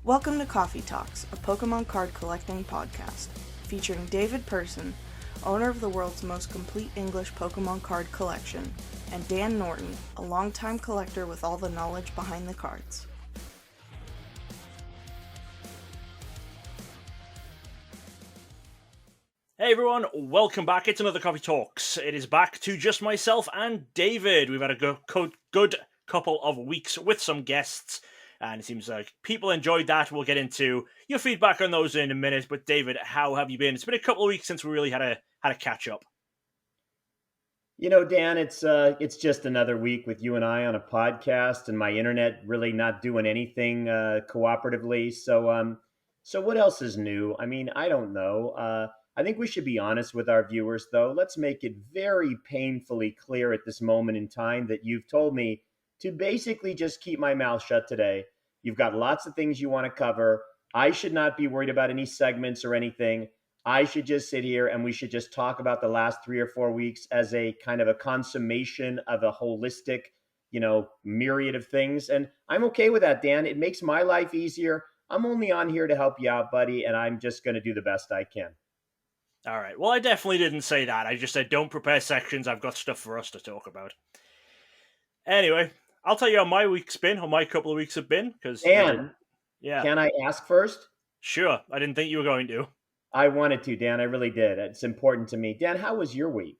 Welcome to Koffee Talks, a Pokemon card collecting podcast, featuring David Person, owner of the world's most complete English Pokemon card collection, and Dan Norton, a longtime collector with all the knowledge behind the cards. Hey everyone, welcome back. It's another Koffee Talks. It is back to just myself and David. We've had a good couple of weeks with some guests, and it seems like people enjoyed that. We'll get into your feedback on those in a minute. But David, how have you been? It's been a couple of weeks since we really had a catch up. You know, Dan, it's just another week with you and I on a podcast, and my internet really not doing anything cooperatively. So what else is new? I mean, I don't know. I think we should be honest with our viewers, though. Let's make it very painfully clear at this moment in time that you've told me to basically just keep my mouth shut today. You've got lots of things you want to cover. I should not be worried about any segments or anything. I should just sit here and we should just talk about the last 3 or 4 weeks as a kind of a consummation of a holistic, myriad of things. And I'm okay with that, Dan. It makes my life easier. I'm only on here to help you out, buddy, and I'm just going to do the best I can. All right. Well, I definitely didn't say that. I just said don't prepare sections. I've got stuff for us to talk about. Anyway, I'll tell you how my week's been, how my couple of weeks have been, because Dan, yeah, can I ask first? sure. I didn't think you were going to. I wanted to, Dan. I really did. It's important to me. Dan, how was your week?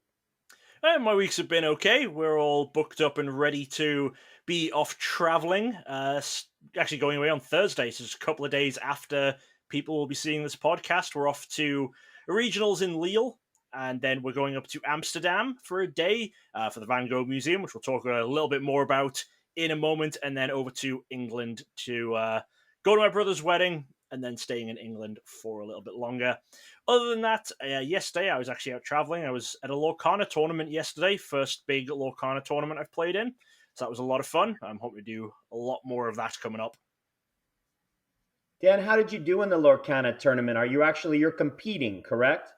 My weeks have been okay. We're all booked up and ready to be off traveling. Actually, going away on Thursday, so just a couple of days after people will be seeing this podcast. We're off to regionals in Lille, and then we're going up to Amsterdam for a day for the Gogh Museum, which we'll talk a little bit more about in a moment, and then over to England to go to my brother's wedding, and then staying in England for a little bit longer. Other than that, yesterday I was actually out traveling. I was at a Lorcana tournament yesterday, first big Lorcana tournament I've played in, so that was a lot of fun. I'm hoping to do a lot more of that coming up. Dan, how did you do in the Lorcana tournament? You're competing, correct?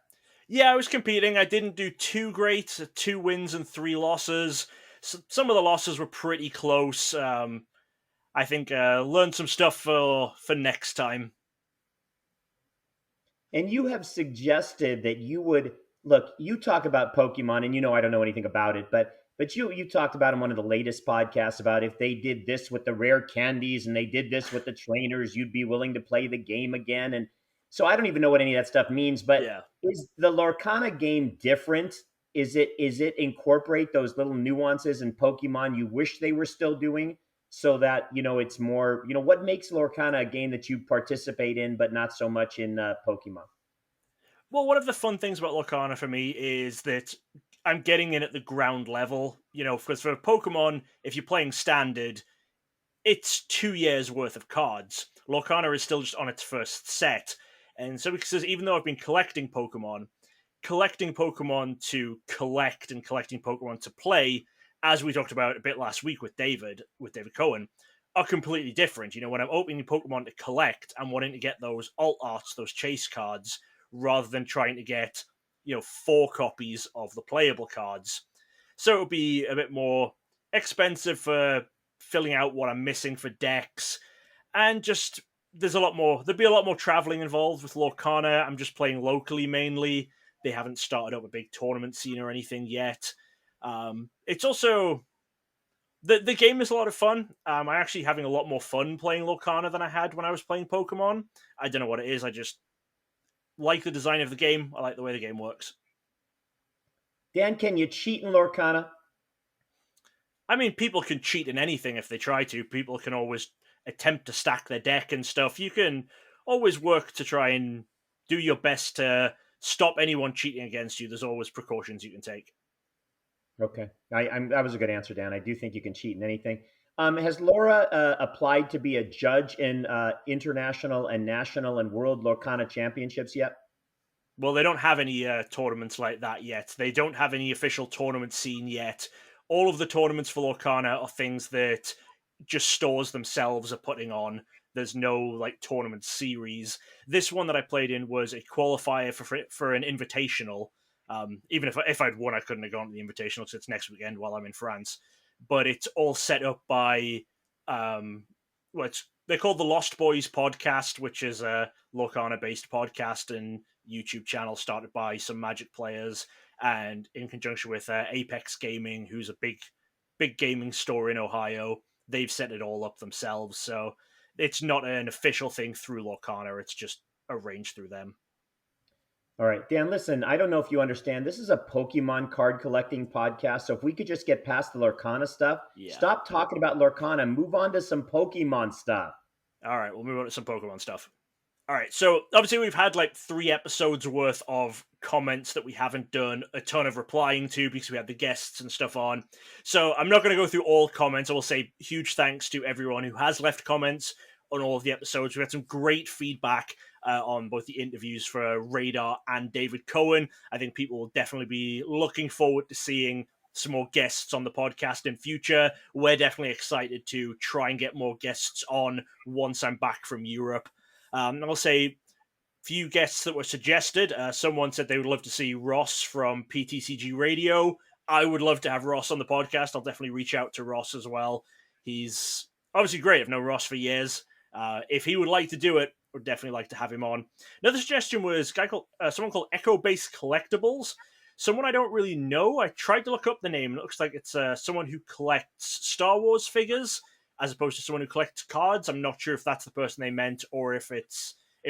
Yeah, I was competing. I didn't do too great. 2 wins and 3 losses. Some of the losses were pretty close. I think learned some stuff for next time. And you have suggested that you would look, you talk about Pokemon, and I don't know anything about it, but you talked about in one of the latest podcasts about if they did this with the rare candies and they did this with the trainers, you'd be willing to play the game again. And so I don't even know what any of that stuff means, but Yeah. is the Lorcana game different? Is it incorporate those little nuances in Pokemon you wish they were still doing so that it's more, what makes Lorcana a game that you participate in but not so much in Pokemon? Well, one of the fun things about Lorcana for me is that I'm getting in at the ground level. Because for Pokemon, if you're playing Standard, it's 2 years worth of cards. Lorcana is still just on its first set. And so because even though I've been collecting Pokemon to collect and collecting Pokemon to play, as we talked about a bit last week with David Cohen, are completely different. When I'm opening Pokemon to collect, I'm wanting to get those alt arts, those chase cards, rather than trying to get 4 copies of the playable cards. So it would be a bit more expensive for filling out what I'm missing for decks, and just there'd be a lot more traveling involved with Lorcana. I'm just playing locally mainly. They haven't started up a big tournament scene or anything yet. It's also the game is a lot of fun. I'm actually having a lot more fun playing Lorcana than I had when I was playing Pokemon. I don't know what it is. I just like the design of the game. I like the way the game works. Dan, can you cheat in Lorcana? I mean, people can cheat in anything if they try to. People can always attempt to stack their deck and stuff. You can always work to try and do your best to stop anyone cheating against you. There's always precautions you can take. Okay, that was a good answer, Dan. I do think you can cheat in anything. Has Laura applied to be a judge in international and national and world Lorcana championships yet? Well, they don't have any tournaments like that yet. They don't have any official tournament scene yet. All of the tournaments for Lorcana are things that just stores themselves are putting on. There's no tournament series. This one that I played in was a qualifier for an invitational. Even if I'd won, I couldn't have gone to the invitational because it's next weekend while I'm in France. But it's all set up by they're called the Lost Boys podcast, which is a Lorcana-based podcast and YouTube channel started by some Magic players, and in conjunction with Apex Gaming, who's a big gaming store in Ohio. They've set it all up themselves, so it's not an official thing through Lorcana. It's just arranged through them. All right, Dan, listen, I don't know if you understand. This is a Pokemon card collecting podcast. So if we could just get past the Lorcana stuff, stop talking about Lorcana, move on to some Pokemon stuff. All right, we'll move on to some Pokemon stuff. All right, so obviously we've had like 3 episodes worth of comments that we haven't done a ton of replying to because we had the guests and stuff on. So I'm not going to go through all comments. I will say huge thanks to everyone who has left comments on all of the episodes. We had some great feedback on both the interviews for Radar and David Cohen. I think people will definitely be looking forward to seeing some more guests on the podcast in future. We're definitely excited to try and get more guests on once I'm back from Europe. I'll say few guests that were suggested. Someone said they would love to see Ross from PTCG Radio. I would love to have Ross on the podcast. I'll definitely reach out to Ross as well. He's obviously great. I've known Ross for years. If he would like to do it, would definitely like to have him on. Another suggestion was someone called Echo Base Collectibles. Someone I don't really know. I tried to look up the name. It looks like it's someone who collects Star Wars figures as opposed to someone who collects cards. I'm not sure if that's the person they meant or if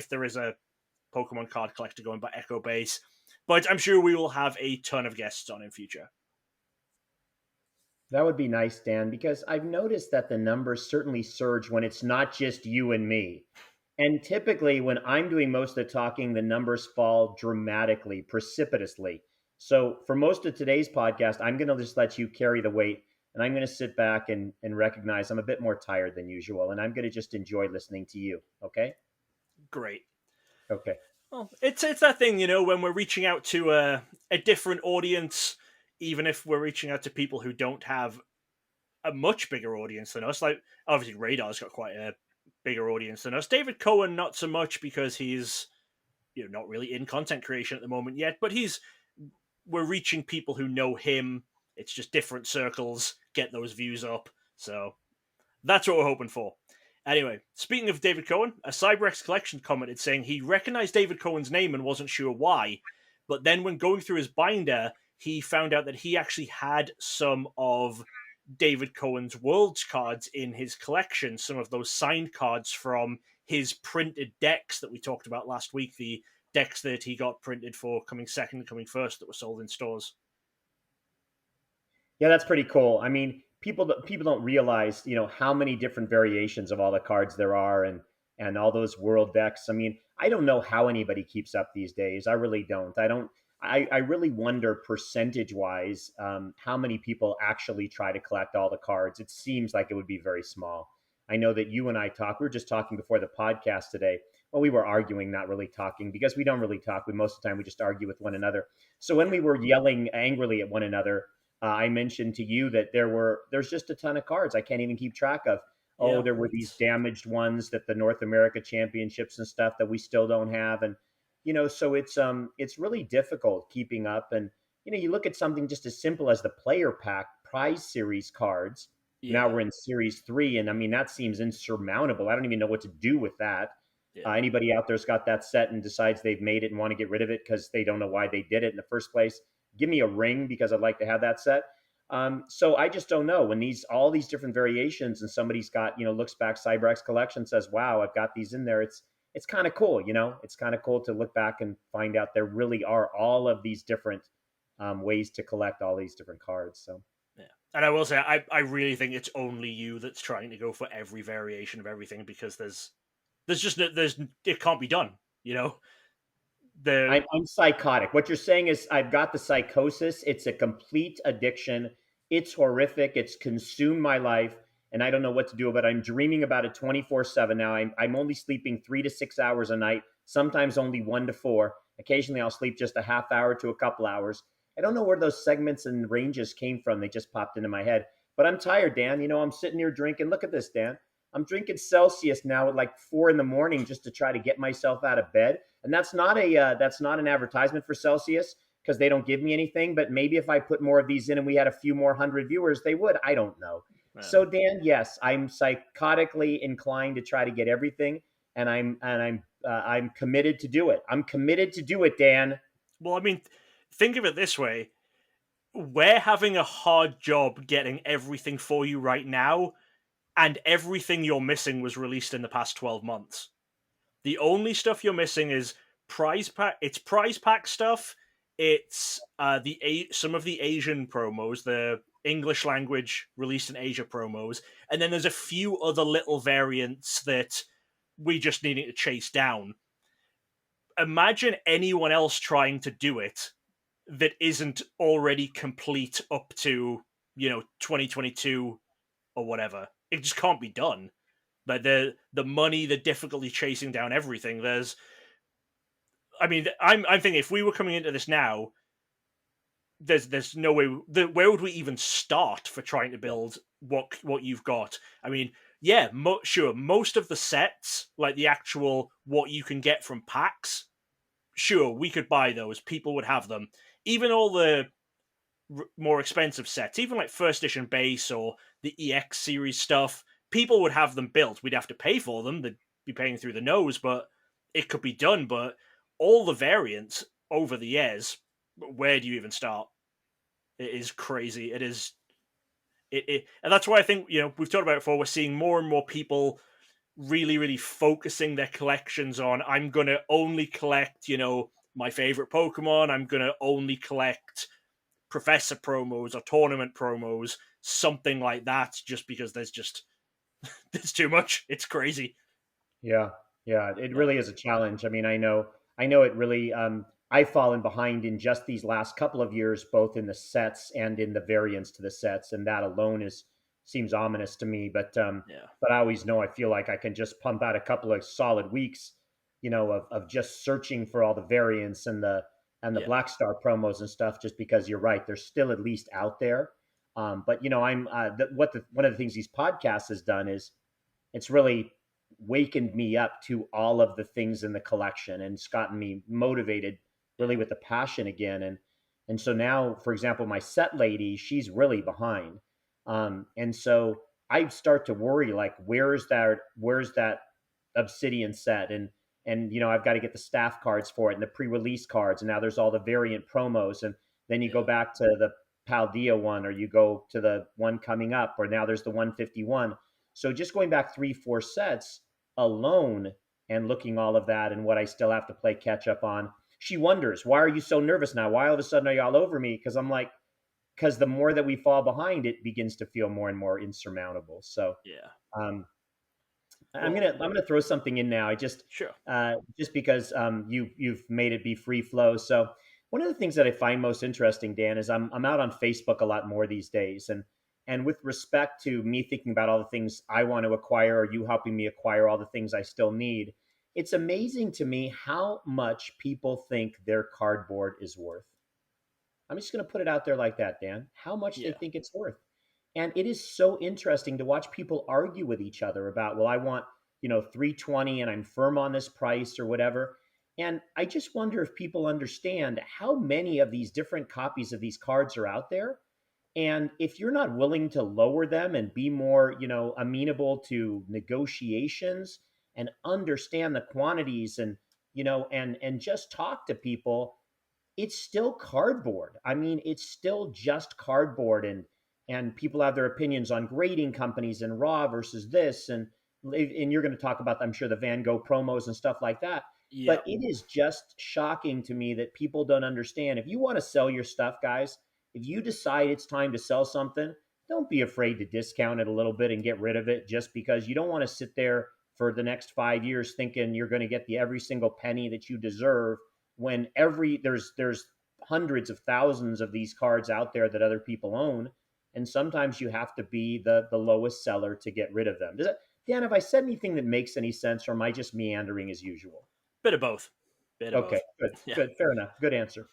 there is a Pokemon card collector going by Echo Base. But I'm sure we will have a ton of guests on in future. That would be nice, Dan, because I've noticed that the numbers certainly surge when it's not just you and me. And typically, when I'm doing most of the talking, the numbers fall dramatically, precipitously. So for most of today's podcast, I'm going to just let you carry the weight, and I'm going to sit back and recognize I'm a bit more tired than usual, and I'm going to just enjoy listening to you. Okay? Great. Okay. Well, it's that thing, when we're reaching out to a different audience, even if we're reaching out to people who don't have a much bigger audience than us. Like, obviously, Radar's got quite a bigger audience than us. David Cohen, not so much because he's not really in content creation at the moment yet, but we're reaching people who know him. It's just different circles, get those views up. So that's what we're hoping for. Anyway, speaking of David Cohen, a CyberX Collection commented saying he recognized David Cohen's name and wasn't sure why, but then when going through his binder, he found out that he actually had some of David Cohen's Worlds cards in his collection, some of those signed cards from his printed decks that we talked about last week, the decks that he got printed for Coming Second and Coming First that were sold in stores. Yeah, that's pretty cool. I mean, people don't realize, how many different variations of all the cards there are and all those world decks. I mean, I don't know how anybody keeps up these days. I really don't. I really wonder percentage wise how many people actually try to collect all the cards. It seems like it would be very small. I know that you and I we were just talking before the podcast today. Well, we were arguing, not really talking, because we don't really talk. Most of the time we just argue with one another. So when we were yelling angrily at one another, I mentioned to you that there's just a ton of cards I can't even keep track of. Oh, there were these damaged ones that the North America Championships and stuff that we still don't have. And, so it's really difficult keeping up. And, you look at something just as simple as the player pack prize series cards. Yeah. Now we're in series 3. And I mean, that seems insurmountable. I don't even know what to do with that. Yeah. Anybody out there's got that set and decides they've made it and want to get rid of it because they don't know why they did it in the first place. Give me a ring because I'd like to have that set. So I just don't know when all these different variations and somebody's got, looks back CyberX Collection, says, wow, I've got these in there. It's kind of cool. It's kind of cool to look back and find out there really are all of these different ways to collect all these different cards. So, yeah. And I will say, I really think it's only you that's trying to go for every variation of everything because it can't be done, I'm psychotic. What you're saying is I've got the psychosis. It's a complete addiction. It's horrific. It's consumed my life, and I don't know what to do about it. I'm dreaming about it 24/7 now. I'm only sleeping 3 to 6 hours a night, sometimes only 1 to 4. Occasionally I'll sleep just a half hour to a couple hours. I don't know where those segments and ranges came from. They just popped into my head. But I'm tired, Dan. I'm sitting here drinking. Look at this, Dan. I'm drinking Celsius now at like 4 a.m. just to try to get myself out of bed. And that's not an advertisement for Celsius because they don't give me anything. But maybe if I put more of these in and we had a few more hundred viewers, they would. I don't know. So Dan, yes, I'm psychotically inclined to try to get everything, and I'm committed to do it. I'm committed to do it, Dan. Well, I mean, think of it this way: we're having a hard job getting everything for you right now, and everything you're missing was released in the past 12 months. The only stuff you're missing is prize pack. It's prize pack stuff. It's some of the Asian promos, the English language released in Asia promos, and then there's a few other little variants that we just needing to chase down. Imagine anyone else trying to do it that isn't already complete up to 2022 or whatever. It just can't be done. Like the money, the difficulty chasing down everything. I mean, I'm thinking if we were coming into this now, there's no way. Where would we even start for trying to build what you've got? I mean, yeah, sure. Most of the sets, like the actual what you can get from packs, sure, we could buy those. People would have them. Even all the more expensive sets, even like first edition base or the EX series stuff, people would have them built. We'd have to pay for them. They'd be paying through the nose, but it could be done. But all the variants over the years, where do you even start? It is crazy. It is and that's why I think, we've talked about it before, we're seeing more and more people really, really focusing their collections on, I'm gonna only collect, my favorite Pokemon, I'm gonna only collect professor promos or tournament promos, something like that, just because there's too much. It's crazy. Yeah, yeah, it Yeah. really is a challenge. I mean, I know it really. I've fallen behind in just these last couple of years, both in the sets and in the variants to the sets, and that alone is seems ominous to me. Yeah. But I always know I feel like I can just pump out a couple of solid weeks, of just searching for all the variants and the Yeah. Black Star promos and stuff. Just because you're right, they're still at least out there. But I'm one of the things these podcasts has done is it's really wakened me up to all of the things in the collection and it's gotten me motivated really Yeah. with the passion again. And so now, for example, my set lady, she's really behind. And so I start to worry, like, where's that obsidian set? And I've got to get the staff cards for it and the pre-release cards. And now there's all the variant promos. And then you go Yeah. back to the Paldea one, or you go to the one coming up, or now there's the 151. So just going back 3, 4 sets alone and looking all of that and what I still have to play catch up on, she wonders, why are you so nervous now? Why all of a sudden are you all over me? Because I'm like, because the more that we fall behind, it begins to feel more and more insurmountable. So Yeah. um, I'm Well, gonna I'm gonna throw something in now. I sure. just because you've made it be free flow. So one of the things that I find most interesting, Dan, is I'm out on Facebook a lot more these days, and with respect to me thinking about all the things I want to acquire, or you helping me acquire all the things I still need, it's amazing to me how much people think their cardboard is worth. I'm just going to put it out there like that, Dan. How much they Yeah. think it's worth. And it is so interesting to watch people argue with each other about, well, I want, 320 and I'm firm on this price or whatever. And I just wonder if people understand how many of these different copies of these cards are out there. And if you're not willing to lower them and be more, amenable to negotiations and understand the quantities and just talk to people, it's still cardboard. I mean, it's still just cardboard, and people have their opinions on grading companies and raw versus this, and you're going to talk about, I'm sure, the Van Gogh promos and stuff like that. Yeah. But it is just shocking to me that people don't understand. If you want to sell your stuff, guys, if you decide it's time to sell something, don't be afraid to discount it a little bit and get rid of it, just because you don't want to sit there for the next 5 years thinking you're going to get the every single penny that you deserve, when there's hundreds of thousands of these cards out there that other people own, and sometimes you have to be the lowest seller to get rid of them. Dan, have I said anything that makes any sense, or am I just meandering as usual? Bit of both. Bit of Okay, both. good, Yeah. good, fair enough, good answer.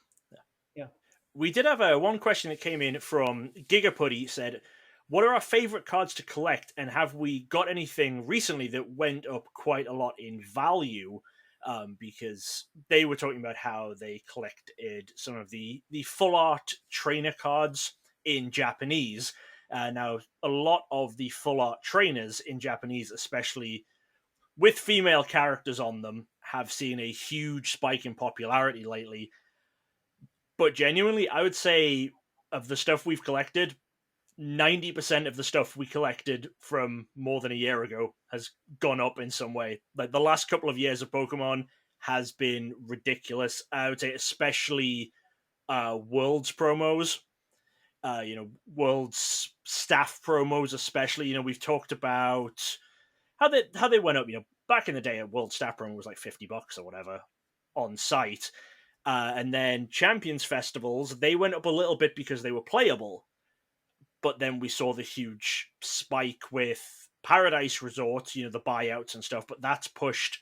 Yeah. We did have one question that came in from Gigaputty. Said, "What are our favorite cards to collect, and have we got anything recently that went up quite a lot in value?" Because they were talking about how they collected some of the full art trainer cards in Japanese, Now, a lot of the full art trainers in Japanese, especially with female characters on them, have seen a huge spike in popularity lately. But genuinely, I would say of the stuff we've collected, 90% of the stuff we collected from more than a year ago has gone up in some way. Like the last couple of years of Pokemon has been ridiculous. I would say especially Worlds promos, Worlds staff promos especially. We've talked about how they went up, back in the day a World staff promo was like $50 or whatever on site. And then Champions Festivals, they went up a little bit because they were playable. But then we saw the huge spike with Paradise Resort, the buyouts and stuff, but that's pushed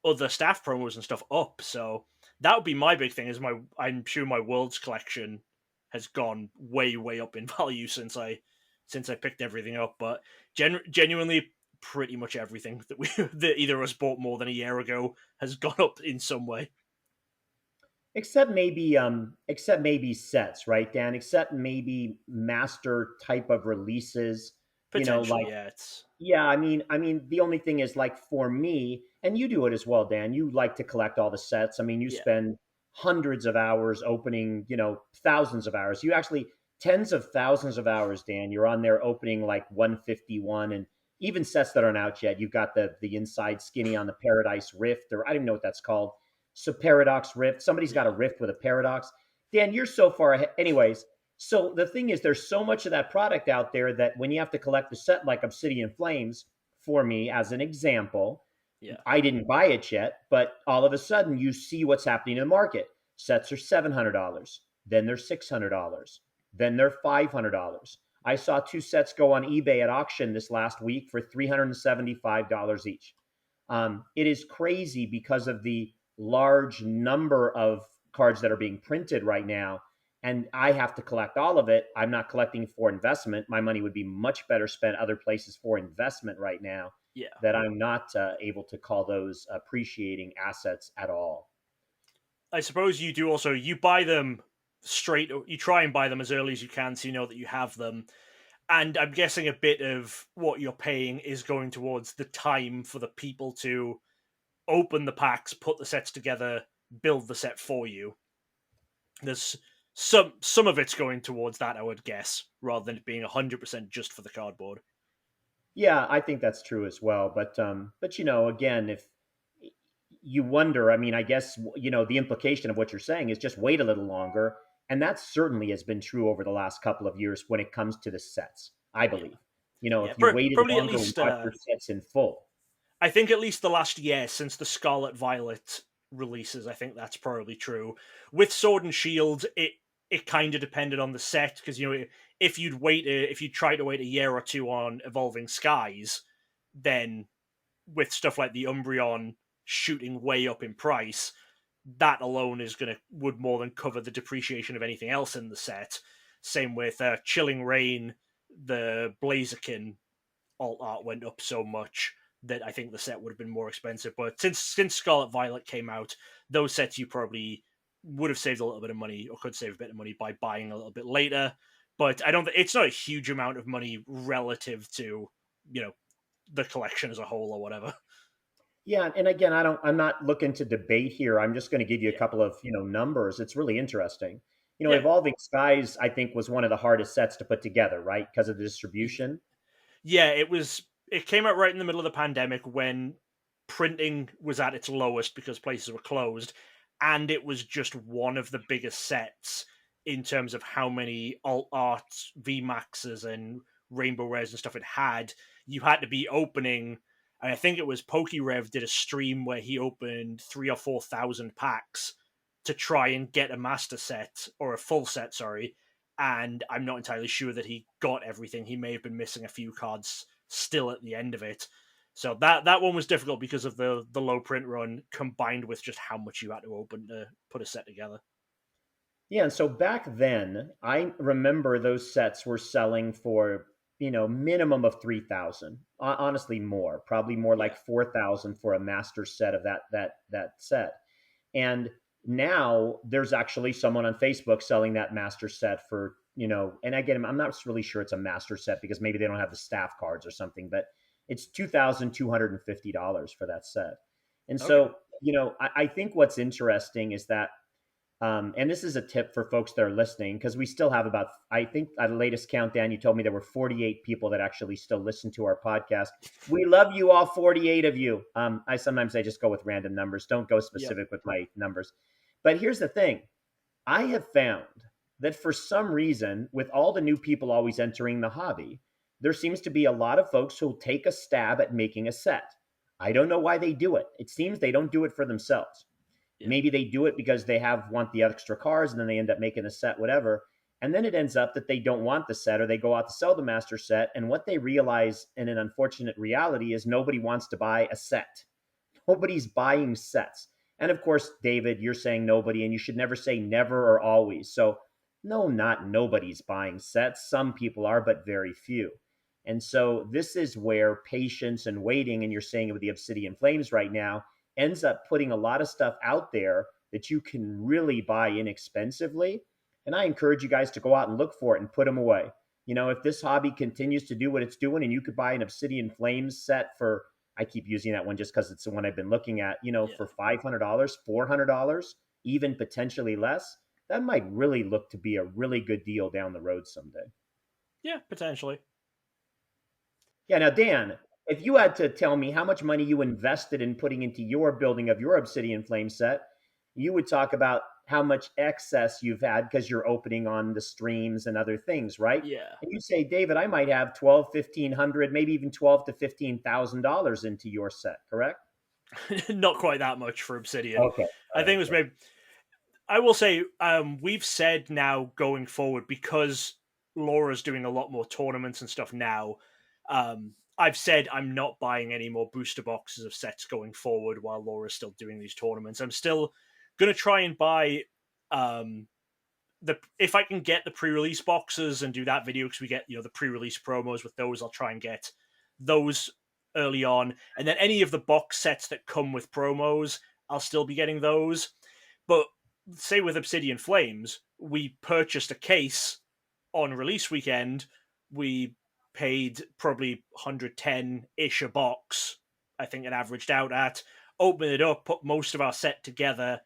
other staff promos and stuff up. So that would be my big thing. I'm sure my Worlds collection has gone way, way up in value since I picked everything up. But genuinely, pretty much everything that either of us bought more than a year ago has gone up in some way. Except maybe sets, right, Dan? Except maybe master type of releases, Potentially, like, yeah. It's yeah, I mean, the only thing is, like, for me, and you do it as well, Dan. You like to collect all the sets. I mean, you yeah, spend hundreds of hours opening, thousands of hours. You actually tens of thousands of hours, Dan. You're on there opening like 151, and even sets that aren't out yet. You've got the inside skinny on the Paradise Rift, or I don't even know what that's called. So Paradox Rift. Somebody's got a yeah, Rift with a Paradox. Dan, you're so far ahead. Anyways, so the thing is, there's so much of that product out there that when you have to collect a set like Obsidian Flames, for me, as an example, yeah, I didn't buy it yet, but all of a sudden you see what's happening in the market. Sets are $700, then they're $600, then they're $500. I saw two sets go on eBay at auction this last week for $375 each. It is crazy because of the large number of cards that are being printed right now. And I have to collect all of it. I'm not collecting for investment. My money would be much better spent other places for investment right now, yeah. that I'm not able to call those appreciating assets at all. I suppose you do also, you buy them straight, you try and buy them as early as you can so you know that you have them. And I'm guessing a bit of what you're paying is going towards the time for the people to open the packs, put the sets together, build the set for you. There's some of it's going towards that, I would guess, rather than it being 100% just for the cardboard. Yeah, I think that's true as well. But again, if you wonder, I mean, I guess the implication of what you're saying is just wait a little longer, and that certainly has been true over the last couple of years when it comes to the sets. I Yeah, believe, yeah, if you waited probably at longer, we least. got your sets in full. I think at least the last year since the Scarlet Violet releases, I think that's probably true. With Sword and Shield, it kind of depended on the set because if you try to wait a year or two on Evolving Skies, then with stuff like the Umbreon shooting way up in price, that alone would more than cover the depreciation of anything else in the set. Same with Chilling Rain, the Blaziken alt art went up so much that I think the set would have been more expensive. But since Scarlet Violet came out, those sets you probably would have saved a little bit of money or could save a bit of money by buying a little bit later. But I don't. It's not a huge amount of money relative to the collection as a whole or whatever. Yeah, and again, I'm not looking to debate here. I'm just going to give you a Yeah, couple of, numbers. It's really interesting. yeah, Evolving Skies, I think, was one of the hardest sets to put together, right? Because of the distribution. yeah. It was. It came out right in the middle of the pandemic when printing was at its lowest because places were closed, and it was just one of the biggest sets in terms of how many alt arts, V Maxes, and Rainbow Rares and stuff it had. You had to be opening. And I think it was PokeRev did a stream where he opened 3 or 4 thousand packs to try and get a master set or a full set, sorry. And I'm not entirely sure that he got everything. He may have been missing a few cards still at the end of it. So that one was difficult because of the low print run combined with just how much you had to open to put a set together. Yeah, and so back then, I remember those sets were selling for, minimum of 3,000. Honestly, more, probably more Yeah. like 4,000 for a master set of that set. And now there's actually someone on Facebook selling that master set for and again, I'm not really sure it's a master set because maybe they don't have the staff cards or something, but it's $2,250 for that set. And Okay. so, I think what's interesting is that, and this is a tip for folks that are listening, because we still have about, I think at the latest countdown, you told me there were 48 people that actually still listen to our podcast. We love you all, 48 of you. I just go with random numbers. Don't go Yep. specific with my numbers. But here's the thing. I have found that for some reason, with all the new people always entering the hobby, there seems to be a lot of folks who'll take a stab at making a set. I don't know why they do it. It seems they don't do it for themselves. Yeah. Maybe they do it because they want the extra cards and then they end up making a set, whatever. And then it ends up that they don't want the set or they go out to sell the master set. And what they realize in an unfortunate reality is nobody wants to buy a set. Nobody's buying sets. And of course, David, you're saying nobody, and you should never say never or always. So, no, not nobody's buying sets. Some people are, but very few. And so, this is where patience and waiting, and you're saying it with the Obsidian Flames right now, ends up putting a lot of stuff out there that you can really buy inexpensively. And I encourage you guys to go out and look for it and put them away. If this hobby continues to do what it's doing, and you could buy an Obsidian Flames set for, I keep using that one just because it's the one I've been looking at, for $500, $400, even potentially less, that might really look to be a really good deal down the road someday. Yeah, potentially. Yeah. Now, Dan, if you had to tell me how much money you invested in putting into your building of your Obsidian Flame set, you would talk about how much excess you've had because you're opening on the streams and other things, right? Yeah. And you say, David, I might have 12, 1,500, maybe even 12 to $15,000 into your set, correct? Not quite that much for Obsidian. Okay. I All think right. it was maybe. I will say, we've said now going forward, because Laura's doing a lot more tournaments and stuff now. I've said I'm not buying any more booster boxes of sets going forward while Laura's still doing these tournaments. I'm still gonna try and buy if I can get the pre-release boxes and do that video, because we get the pre-release promos with those. I'll try and get those early on, and then any of the box sets that come with promos, I'll still be getting those. But say with Obsidian Flames, we purchased a case on release weekend. We paid probably 110-ish a box, I think it averaged out at. Open it up, put most of our set together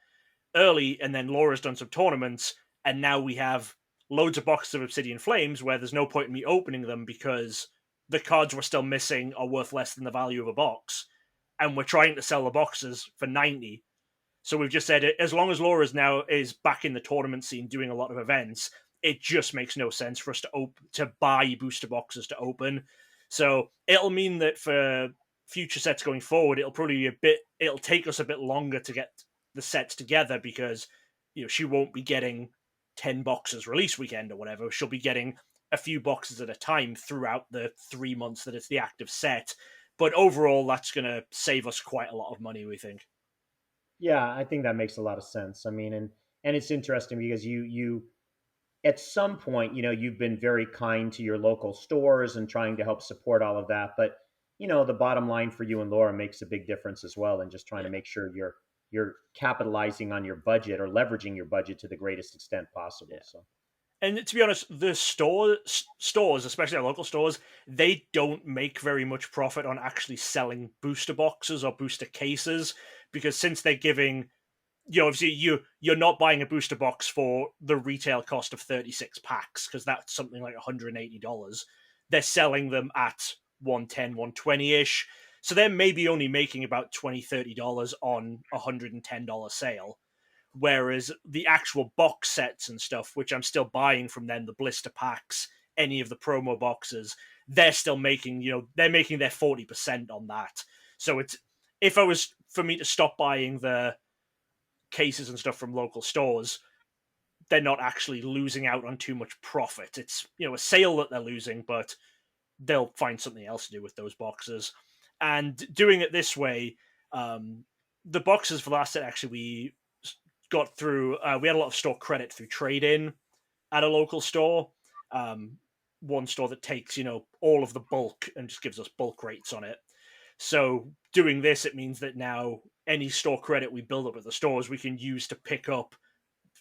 early, and then Laura's done some tournaments, and now we have loads of boxes of Obsidian Flames where there's no point in me opening them because the cards we're still missing are worth less than the value of a box, and we're trying to sell the boxes for 90. So we've just said, as long as Laura's now is back in the tournament scene doing a lot of events, it just makes no sense for us to buy booster boxes to open. So it'll mean that for future sets going forward, it'll take us a bit longer to get the sets together, because she won't be getting 10 boxes release weekend or whatever. She'll be getting a few boxes at a time throughout the 3 months that it's the active set. But overall, that's going to save us quite a lot of money, we think. Yeah, I think that makes a lot of sense. I mean, and it's interesting because you at some point, you've been very kind to your local stores and trying to help support all of that. But the bottom line for you and Laura makes a big difference as well, and just trying to make sure you're capitalizing on your budget or leveraging your budget to the greatest extent possible. Yeah. So. And to be honest, the stores, especially our local stores, they don't make very much profit on actually selling booster boxes or booster cases, because since they're giving, obviously you're not buying a booster box for the retail cost of 36 packs, because that's something like $180. They're selling them at 110, 120-ish. So they're maybe only making about $20, $30 on a $110 sale. Whereas the actual box sets and stuff, which I'm still buying from them, the blister packs, any of the promo boxes, they're still making, they're making their 40% on that. So if I was for me to stop buying the cases and stuff from local stores, they're not actually losing out on too much profit. It's, a sale that they're losing, but they'll find something else to do with those boxes. And doing it this way, the boxes for last set, actually, we got through, we had a lot of store credit through trade-in at a local store. One store that takes, all of the bulk and just gives us bulk rates on it. So doing this, it means that now any store credit we build up at the stores, we can use to pick up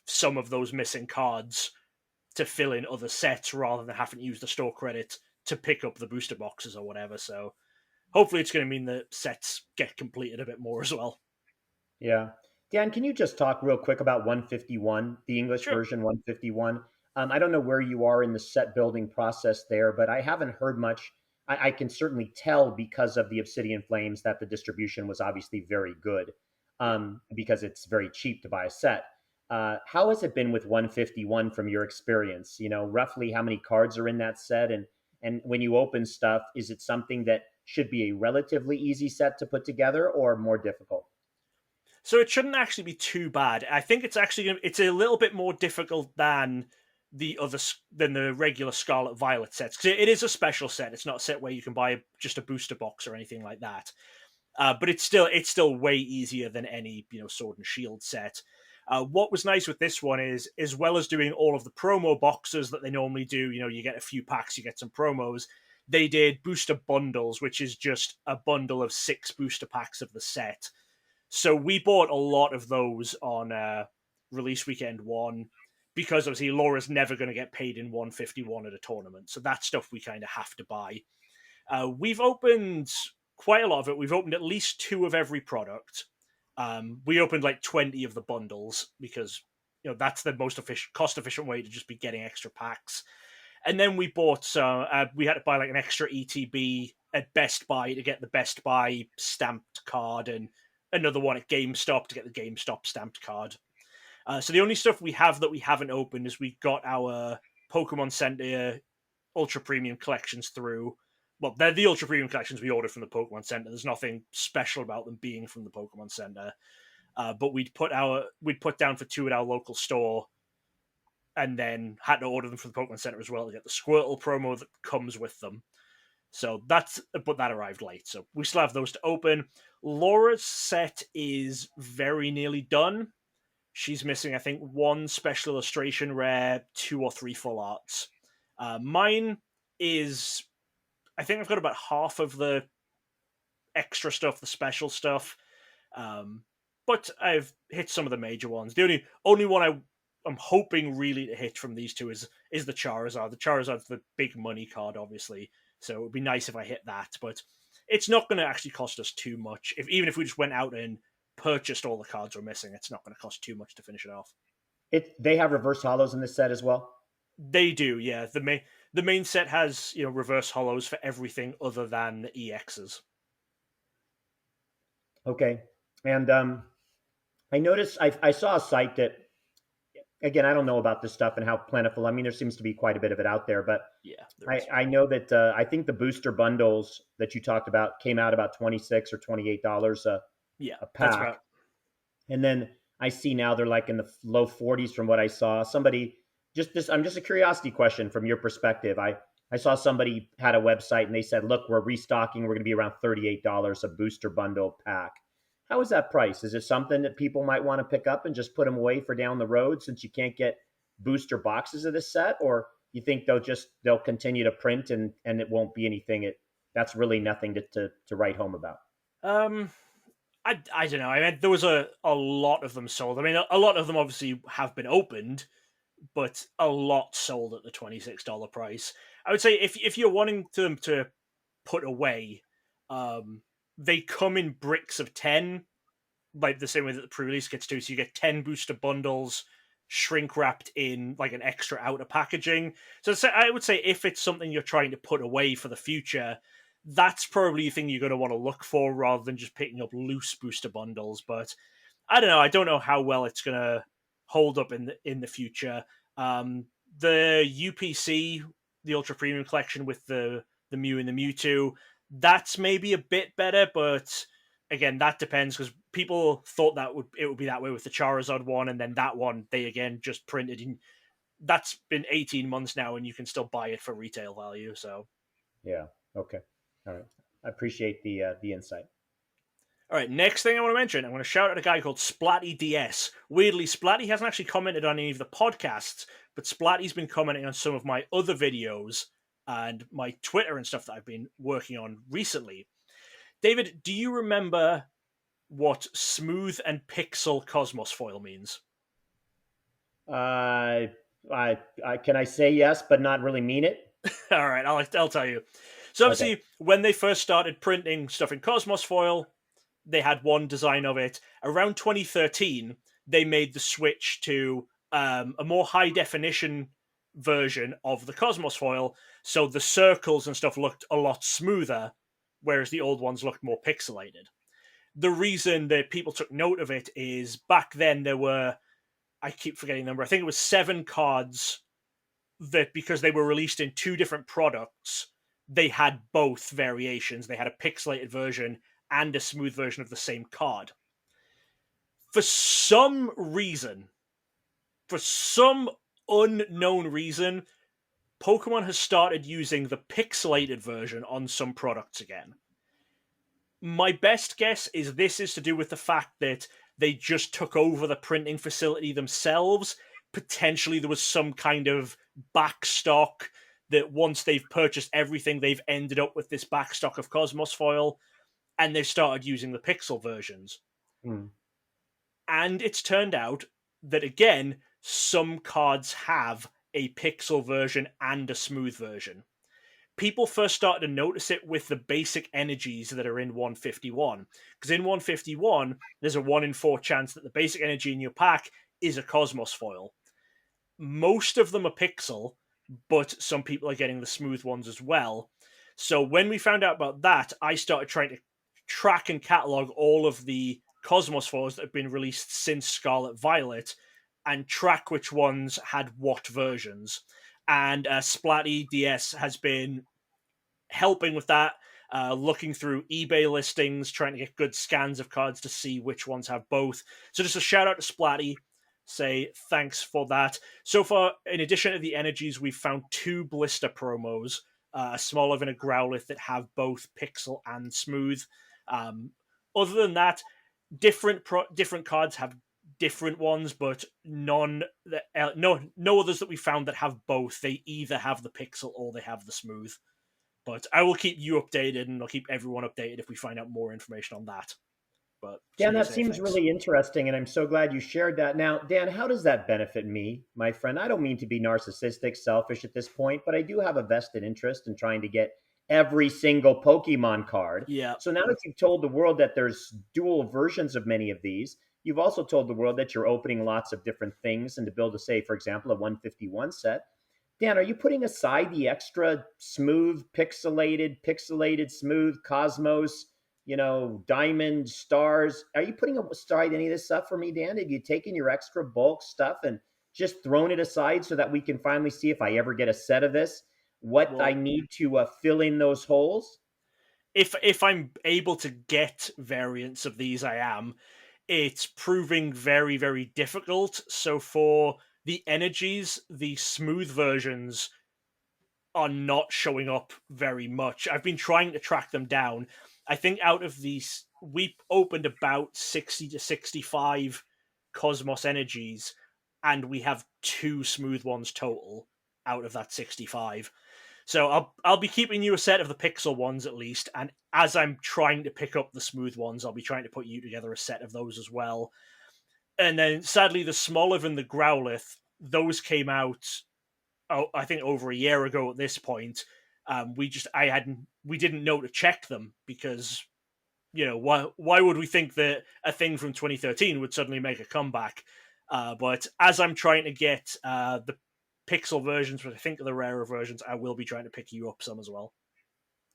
some of those missing cards to fill in other sets rather than having to use the store credit to pick up the booster boxes or whatever. So hopefully it's going to mean that sets get completed a bit more as well. Yeah. Dan, can you just talk real quick about 151, the English Sure. version 151? I don't know where you are in the set building process there, but I haven't heard much. I can certainly tell because of the Obsidian Flames that the distribution was obviously very good, Yeah. because it's very cheap to buy a set. How has it been with 151 from your experience? You know, roughly how many cards are in that set? And when you open stuff, is it something that should be a relatively easy set to put together or more difficult? So it shouldn't actually be too bad. I think it's a little bit more difficult than than the regular Scarlet Violet sets, because it is a special set. It's not a set where you can buy just a booster box or anything like that. But it's still way easier than any Sword and Shield set. What was nice with this one is, as well as doing all of the promo boxes that they normally do, you get a few packs, you get some promos. They did booster bundles, which is just a bundle of 6 booster packs of the set. So we bought a lot of those on release weekend 1, because obviously Laura's never going to get paid in 151 at a tournament. So that stuff we kind of have to buy. We've opened quite a lot of it. We've opened at least 2 of every product. We opened like 20 of the bundles because that's the most cost efficient way to just be getting extra packs. And then we bought we had to buy like an extra ETB at Best Buy to get the Best Buy stamped card, and another one at GameStop to get the GameStop stamped card. So the only stuff we have that we haven't opened is we got our Pokemon Center Ultra Premium collections through. Well, they're the Ultra Premium collections we ordered from the Pokemon Center. There's nothing special about them being from the Pokemon Center. But we'd put down for 2 at our local store, and then had to order them from the Pokemon Center as well to get the Squirtle promo that comes with them. So but that arrived late. So we still have those to open. Laura's set is very nearly done. She's missing, I think, 1 special illustration rare, 2 or 3 full arts. Mine is, I think I've got about half of the extra stuff, the special stuff. But I've hit some of the major ones. The only one I'm hoping really to hit from these 2 is the Charizard. The Charizard's the big money card, obviously. So it would be nice if I hit that. But it's not going to actually cost us too much. Even if we just went out and purchased all the cards we're missing, it's not going to cost too much to finish it off. They have reverse hollows in this set as well. They do, yeah. The main set has reverse hollows for everything other than the EXs. Okay, and I noticed I saw a site that, again, I don't know about this stuff and how plentiful. I mean, there seems to be quite a bit of it out there, but Yeah, I know that I think the booster bundles that you talked about came out about $26 or $28 a pack. that's about. And then I see now they're like in the low 40s from what I saw. Somebody I'm just a curiosity question from your perspective. I saw somebody had a website and they said, look, we're restocking. We're going to be around $38 a booster bundle pack. How is that price? Is it something that people might want to pick up and just put them away for down the road since you can't get booster boxes of this set? Or you think they'll continue to print and it won't be anything? That's really nothing to write home about. I don't know. I mean, there was a lot of them sold. I mean, a lot of them obviously have been opened, but a lot sold at the $26 price. I would say if you're wanting them to put away, they come in bricks of 10, like the same way that the pre-release kits do. So you get 10 booster bundles, shrink wrapped in like an extra outer packaging. So I would say if it's something you're trying to put away for the future, that's probably the thing you're going to want to look for rather than just picking up loose booster bundles. But I don't know. I don't know how well it's going to hold up in the future. The UPC, the Ultra Premium Collection with the Mew and the Mewtwo, that's maybe a bit better, but again, that depends because people thought it would be that way with the Charizard one, and then that one they again just printed in. That's been 18 months now, and you can still buy it for retail value. So, yeah, okay, all right. I appreciate the insight. All right, next thing I want to mention, I'm going to shout out a guy called Splatty DS. Weirdly, Splatty hasn't actually commented on any of the podcasts, but Splatty's been commenting on some of my other videos and my Twitter and stuff that I've been working on recently. David, do you remember what smooth and pixel Cosmos foil means? Can I say yes, but not really mean it? All right, I'll tell you. So Okay. obviously, when they first started printing stuff in Cosmos foil, they had one design of it. Around 2013, they made the switch to a more high definition version of the Cosmos foil, so the circles and stuff looked a lot smoother, whereas the old ones looked more pixelated. The reason that people took note of it is back then there were, I keep forgetting the number, I think it was 7 cards that, because they were released in 2 different products, they had both variations. They had a pixelated version and a smooth version of the same card. For some reason, for some unknown reason, Pokemon has started using the pixelated version on some products again. My best guess is this is to do with the fact that they just took over the printing facility themselves. Potentially there was some kind of backstock that once they've purchased everything, they've ended up with this backstock of Cosmos foil, and they've started using the pixel versions. Hmm. And it's turned out that, again, some cards have a pixel version and a smooth version. People first started to notice it with the basic energies that are in 151. Because in 151, there's a 1 in 4 chance that the basic energy in your pack is a Cosmos foil. Most of them are pixel, but some people are getting the smooth ones as well. So when we found out about that, I started trying to track and catalog all of the Cosmos foils that have been released since Scarlet Violet and track which ones had what versions. And Splatty DS has been helping with that, looking through eBay listings, trying to get good scans of cards to see which ones have both. So just a shout out to Splatty, say thanks for that. So far, in addition to the energies, we've found 2 blister promos, a Smoliv and a Growlithe, that have both pixel and smooth. Other than that, different cards have different ones, but no others that we found that have both. They either have the pixel or they have the smooth. But I will keep you updated, and I'll keep everyone updated if we find out more information on that. But Dan, that say seems thanks. really interesting, and I'm so glad you shared that. Now, Dan, how does that benefit me, my friend? I don't mean to be narcissistic, selfish at this point, but I do have a vested interest in trying to get every single Pokemon card. Yeah. So now that you've told the world that there's dual versions of many of these, you've also told the world that you're opening lots of different things and to build, say, for example, a 151 set. Dan, are you putting aside the extra smooth, pixelated, smooth, Cosmos, diamond, stars? Are you putting aside any of this stuff for me, Dan? Have you taken your extra bulk stuff and just thrown it aside so that we can finally see, if I ever get a set of this, what I need to fill in those holes? If I'm able to get variants of these, I am. It's proving very, very difficult. So for the energies, the smooth versions are not showing up very much. I've been trying to track them down. I think out of these, we opened about 60 to 65 Cosmos energies, and we have 2 smooth ones total out of that 65. So I'll be keeping you a set of the pixel ones at least, and as I'm trying to pick up the smooth ones, I'll be trying to put you together a set of those as well. And then sadly, the Smoliv and the Growlithe, those came out, I think over a year ago at this point. We didn't know to check them because why would we think that a thing from 2013 would suddenly make a comeback? But as I'm trying to get the pixel versions, which I think are the rarer versions, I will be trying to pick you up some as well.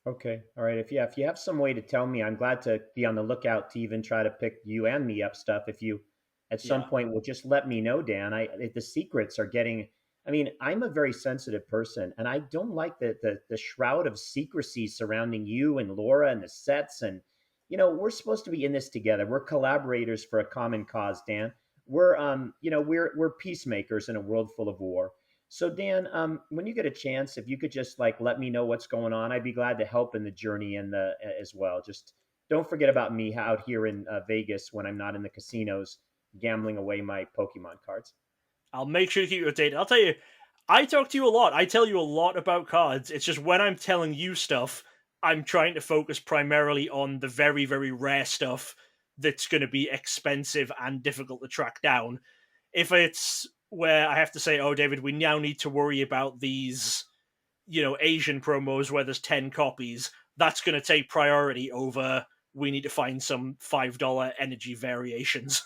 Okay. All right. If you have some way to tell me, I'm glad to be on the lookout to even try to pick you and me up stuff. If you at some point will just let me know, Dan. The secrets are getting. I mean, I'm a very sensitive person, and I don't like the shroud of secrecy surrounding you and Laura and the sets. And we're supposed to be in this together. We're collaborators for a common cause, Dan. We're peacemakers in a world full of war. So Dan, when you get a chance, if you could just let me know what's going on, I'd be glad to help in the journey and as well. Just don't forget about me out here in Vegas when I'm not in the casinos gambling away my Pokemon cards. I'll make sure to keep you updated. I'll tell you, I talk to you a lot. I tell you a lot about cards. It's just when I'm telling you stuff, I'm trying to focus primarily on the very, very rare stuff that's going to be expensive and difficult to track down. If it's where I have to say, oh, David, we now need to worry about these, Asian promos where there's 10 copies. That's going to take priority over we need to find some $5 energy variations.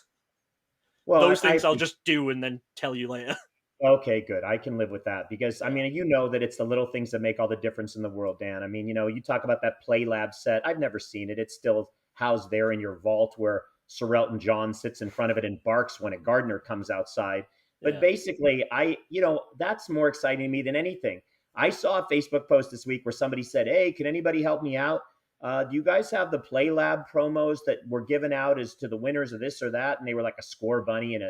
Well, Those things I'll just do and then tell you later. Okay, good. I can live with that because, I Yeah. mean, that it's the little things that make all the difference in the world, Dan. I mean, you talk about that Play Lab set. I've never seen it. It's still housed there in your vault where Sir Elton John sits in front of it and barks when a gardener comes outside. But Yeah. basically, that's more exciting to me than anything. I saw a Facebook post this week where somebody said, "Hey, can anybody help me out? Do you guys have the Play Lab promos that were given out as to the winners of this or that?" And they were like a score bunny and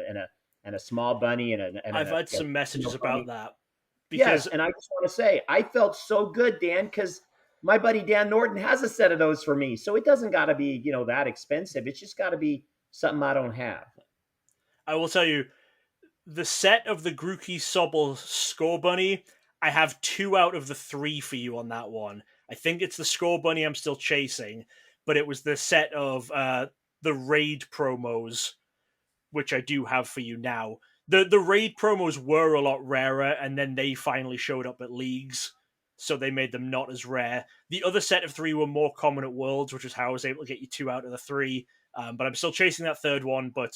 a small bunny I've had some messages about that. Because Yes, and I just want to say I felt so good, Dan, because my buddy Dan Norton has a set of those for me. So it doesn't got to be, that expensive. It's just got to be something I don't have. I will tell you, the set of the Grookey Sobble Score Bunny, I have 2 out of the 3 for you on that one. I think it's the Score Bunny I'm still chasing, but it was the set of the raid promos, which I do have for you now. The raid promos were a lot rarer, and then they finally showed up at leagues, so they made them not as rare. The other set of 3 were more common at Worlds, which is how I was able to get you 2 out of the 3. But I'm still chasing that third one, but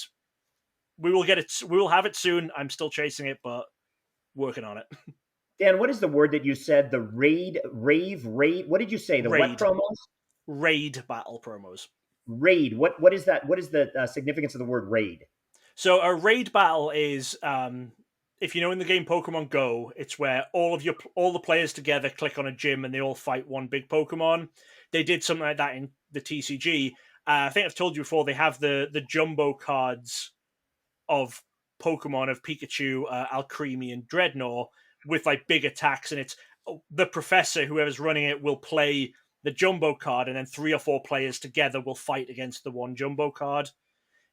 we will get it. We will have it soon. I'm still chasing it, but working on it. Dan, what is the word that you said? The raid. What did you say? The Raid. what promos? Raid battle promos. Raid. What is that? What is the significance of the word raid? So a raid battle is, if you know in the game Pokemon Go, it's where all the players together click on a gym and they all fight one big Pokemon. They did something like that in the TCG. I think I've told you before. They have the jumbo cards of Pokemon of Pikachu, Alcremie, and Dreadnought with like big attacks, and it's the professor, whoever's running it, will play the jumbo card, and then 3 or 4 players together will fight against the one jumbo card.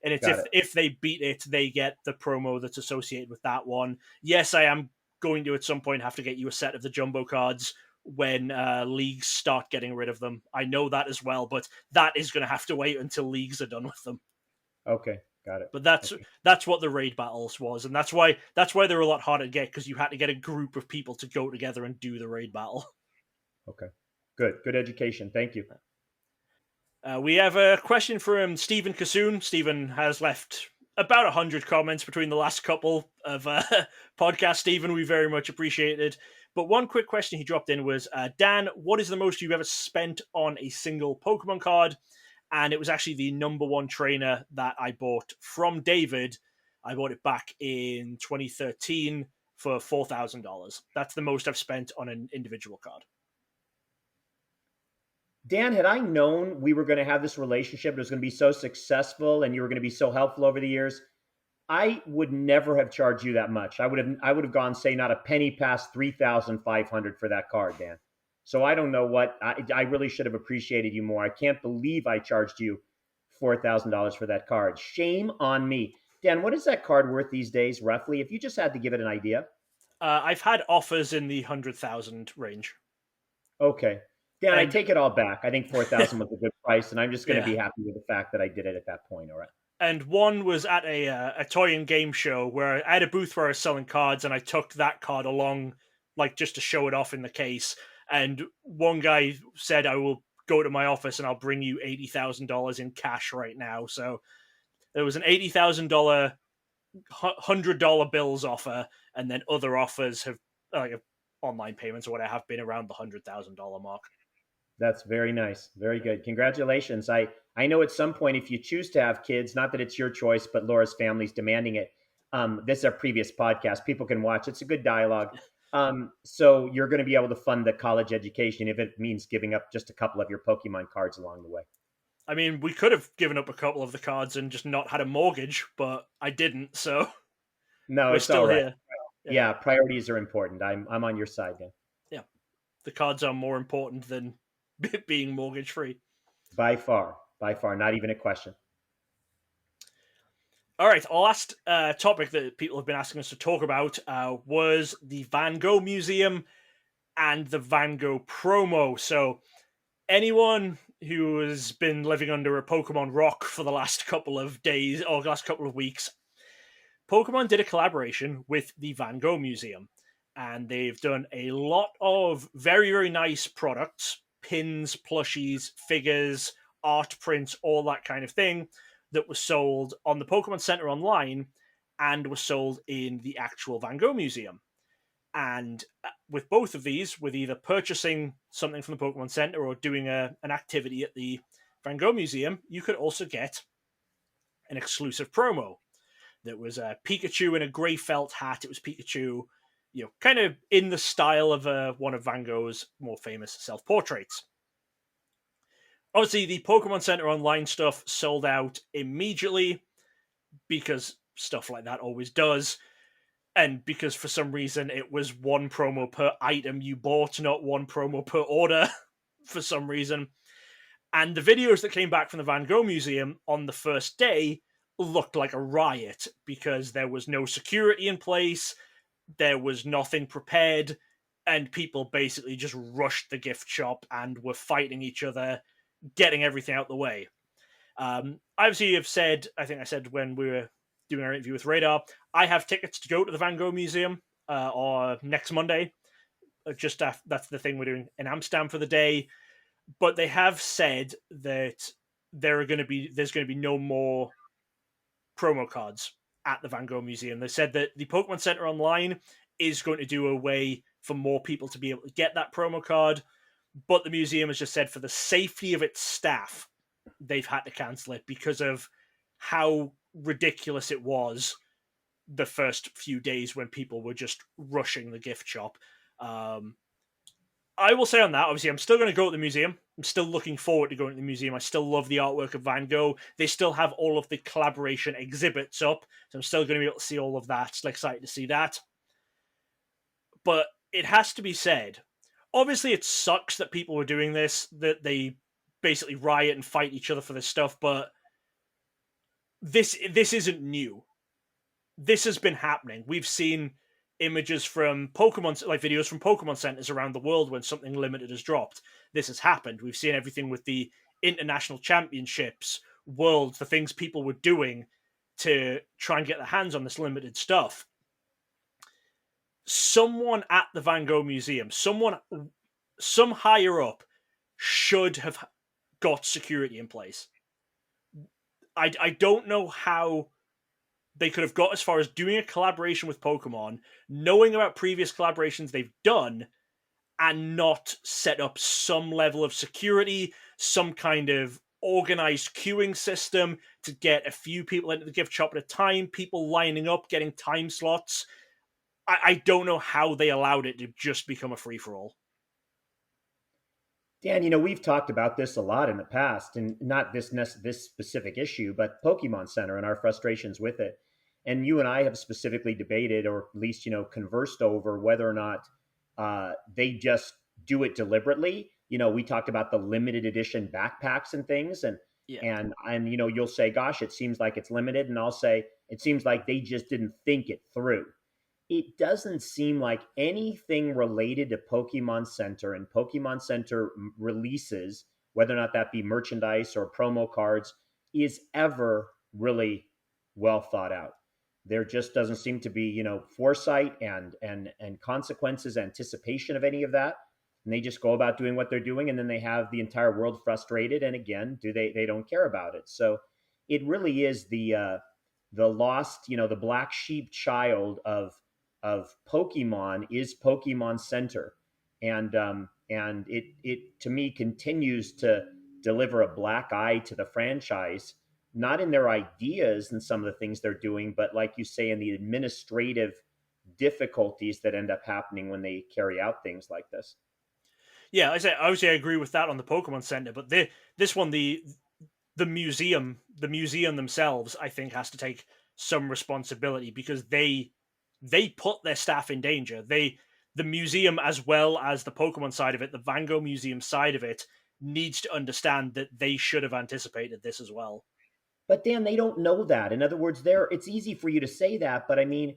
And it's if they beat it, they get the promo that's associated with that one. Yes, I am going to at some point have to get you a set of the jumbo cards when leagues start getting rid of them. I know that as well, but that is going to have to wait until leagues are done with them. Okay, got it. But that's what the raid battles was, and that's why they're a lot harder to get, because you had to get a group of people to go together and do the raid battle. Okay, good education. Thank you. We have a question from Stephen Kassoon. Stephen has left about 100 comments between the last couple of podcasts. Stephen, we very much appreciated. But one quick question he dropped in was, Dan, what is the most you've ever spent on a single Pokemon card? And it was actually the number 1 trainer that I bought from David. I bought it back in 2013 for $4,000. That's the most I've spent on an individual card. Dan, had I known we were going to have this relationship, it was going to be so successful and you were going to be so helpful over the years, I would never have charged you that much. I would have gone, say, not a penny past 3,500 for that card, Dan. So I don't know what I really should have appreciated you more. I can't believe I charged you $4,000 for that card. Shame on me. Dan, what is that card worth these days, roughly? If you just had to give it an idea. I've had offers in the 100,000 range. Okay. Dan, I take it all back. I think 4,000 was a good price, and I'm just going to be happy with the fact that I did it at that point. All right. And one was at a toy and game show where I had a booth where I was selling cards, and I took that card along, like just to show it off in the case. And one guy said, "I will go to my office and I'll bring you $80,000 in cash right now." So there was an $80,000 $100 bills offer, and then other offers have like online payments or whatever have been around the $100,000 mark. That's very nice. Very good. Congratulations. I know at some point, if you choose to have kids, not that it's your choice, but Laura's family's demanding it. This is our previous podcast. People can watch. It's a good dialogue. So you're going to be able to fund the college education if it means giving up just a couple of your Pokemon cards along the way. I mean, we could have given up a couple of the cards and just not had a mortgage, but I didn't. So no, we're it's still all right. here. Yeah, priorities are important. I'm on your side, Dan. Yeah, the cards are more important than being mortgage free. By far, not even a question. All right, our last topic that people have been asking us to talk about was the Van Gogh Museum and the Van Gogh promo. So anyone who has been living under a Pokemon rock for the last couple of days or last couple of weeks Pokemon did a collaboration with the Van Gogh Museum, and they've done a lot of very, very nice products, pins, plushies, figures, art prints, all that kind of thing that was sold on the Pokemon Center online and was sold in the actual Van Gogh Museum. And with both of these, with either purchasing something from the Pokemon Center or doing an activity at the Van Gogh Museum, you could also get an exclusive promo that was a Pikachu in a grey felt hat. It was Pikachu, kind of in the style of one of Van Gogh's more famous self-portraits. Obviously, the Pokemon Center online stuff sold out immediately because stuff like that always does. And because for some reason it was one promo per item you bought, not one promo per order for some reason. And the videos that came back from the Van Gogh Museum on the first day looked like a riot because there was no security in place, there was nothing prepared, and people basically just rushed the gift shop and were fighting each other, getting everything out the way. Obviously, I think I said when we were doing our interview with Radar, I have tickets to go to the Van Gogh Museum or next Monday. That's the thing we're doing in Amsterdam for the day. But they have said that there's going to be no more promo cards at the Van Gogh Museum. They said that the Pokemon Center online is going to do a way for more people to be able to get that promo card, but the museum has just said for the safety of its staff, they've had to cancel it because of how ridiculous it was the first few days when people were just rushing the gift shop. I will say on that, obviously, I'm still going to go to the museum. I'm still looking forward to going to the museum. I still love the artwork of Van Gogh. They still have all of the collaboration exhibits up, so I'm still going to be able to see all of that. Still excited to see that. But it has to be said, obviously it sucks that people were doing this, that they basically riot and fight each other for this stuff, but this isn't new. This has been happening. We've seen images from Pokemon, like videos from Pokemon centers around the world when something limited has dropped. This has happened. We've seen everything with the international championships, worlds, the things people were doing to try and get their hands on this limited stuff. Someone at the Van Gogh Museum, some higher up, should have got security in place. I don't know how they could have got as far as doing a collaboration with Pokemon, knowing about previous collaborations they've done, and not set up some level of security, some kind of organized queuing system to get a few people into the gift shop at a time, people lining up, getting time slots. I don't know how they allowed it to just become a free-for-all. Dan, we've talked about this a lot in the past, and not this specific issue, but Pokemon Center and our frustrations with it. And you and I have specifically debated, or at least conversed over whether or not they just do it deliberately. We talked about the limited edition backpacks and things, and Yeah. and you'll say, "Gosh, it seems like it's limited," and I'll say, "It seems like they just didn't think it through." It doesn't seem like anything related to Pokemon Center and Pokemon Center releases, whether or not that be merchandise or promo cards, is ever really well thought out. There just doesn't seem to be, foresight and consequences, anticipation of any of that. And they just go about doing what they're doing, and then they have the entire world frustrated. And again, they don't care about it. So it really is the lost, the black sheep child of Pokemon is Pokemon Center, and it to me continues to deliver a black eye to the franchise, not in their ideas and some of the things they're doing, but like you say, in the administrative difficulties that end up happening when they carry out things like this. Yeah, obviously I agree with that on the Pokemon Center, but this one, the museum themselves, I think, has to take some responsibility because they put their staff in danger. The museum, as well as the Pokemon side of it, the Van Gogh Museum side of it, needs to understand that they should have anticipated this as well. But Dan, they don't know that. In other words, it's easy for you to say that, but I mean,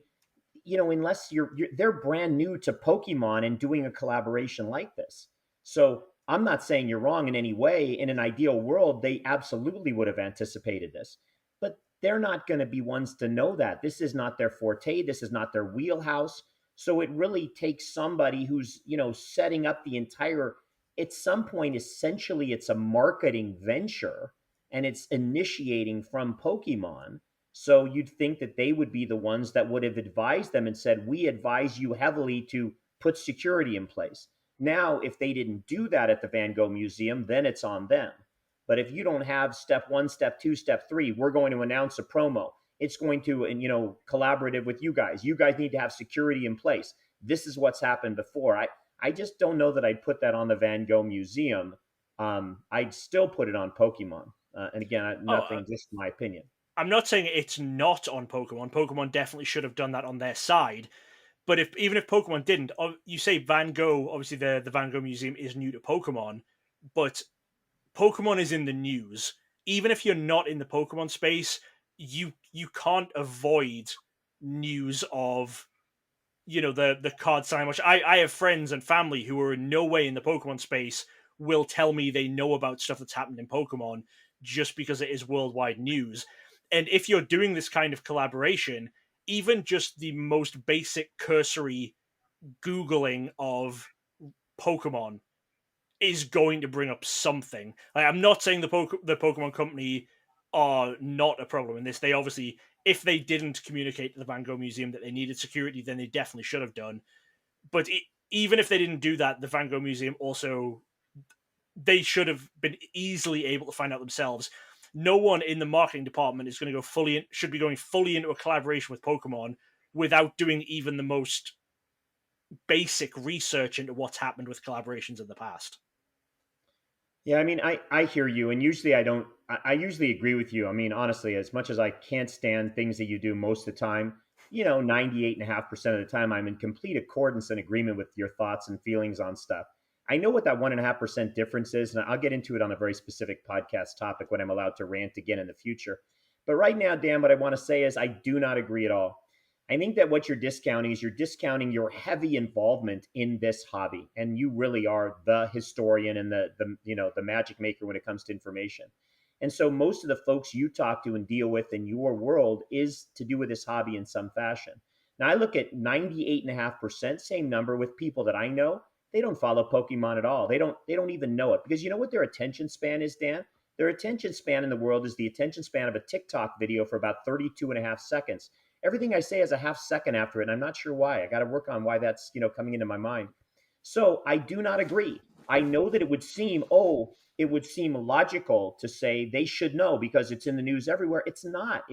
unless they're brand new to Pokemon and doing a collaboration like this. So I'm not saying you're wrong in any way. In an ideal world, they absolutely would have anticipated this. But they're not going to be ones to know that. This is not their forte. This is not their wheelhouse. So it really takes somebody who's, setting up the entire, at some point, essentially, it's a marketing venture and it's initiating from Pokemon. So you'd think that they would be the ones that would have advised them and said, we advise you heavily to put security in place. Now, if they didn't do that at the Van Gogh Museum, then it's on them. But if you don't have step one, step two, step three, we're going to announce a promo. It's going to, and collaborative with you guys. You guys need to have security in place. This is what's happened before. I just don't know that I'd put that on the Van Gogh Museum. I'd still put it on Pokemon. And again, nothing, just my opinion. I'm not saying it's not on Pokemon. Pokemon definitely should have done that on their side. But even if Pokemon didn't, you say Van Gogh, obviously the Van Gogh Museum is new to Pokemon, but Pokemon is in the news. Even if you're not in the Pokemon space, you can't avoid news of the card sign. Which I have friends and family who are in no way in the Pokemon space will tell me they know about stuff that's happened in Pokemon just because it is worldwide news. And if you're doing this kind of collaboration, even just the most basic cursory Googling of Pokemon is going to bring up something. Like, I'm not saying the Pokemon company are not a problem in this. They obviously, if they didn't communicate to the Van Gogh Museum that they needed security, then they definitely should have done. But even if they didn't do that, the Van Gogh Museum also, they should have been easily able to find out themselves. No one in the marketing department is going to go should be going fully into a collaboration with Pokemon without doing even the most basic research into what's happened with collaborations in the past. Yeah, I mean, I hear you, and usually I usually agree with you. I mean, honestly, as much as I can't stand things that you do most of the time, 98.5% of the time, I'm in complete accordance and agreement with your thoughts and feelings on stuff. I know what that 1.5% difference is, and I'll get into it on a very specific podcast topic when I'm allowed to rant again in the future. But right now, Dan, what I want to say is I do not agree at all. I think that what you're discounting is you're discounting your heavy involvement in this hobby, and you really are the historian and the magic maker when it comes to information. And so most of the folks you talk to and deal with in your world is to do with this hobby in some fashion. Now I look at 98.5%, same number with people that I know. They don't follow Pokemon at all. They don't even know it, because you know what their attention span is, Dan? Their attention span in the world is the attention span of a TikTok video for about 32.5 seconds. Everything I say has a half second after it, and I'm not sure why. I got to work on why that's coming into my mind. So I do not agree. I know that it would seem logical to say they should know because it's in the news everywhere. It's not.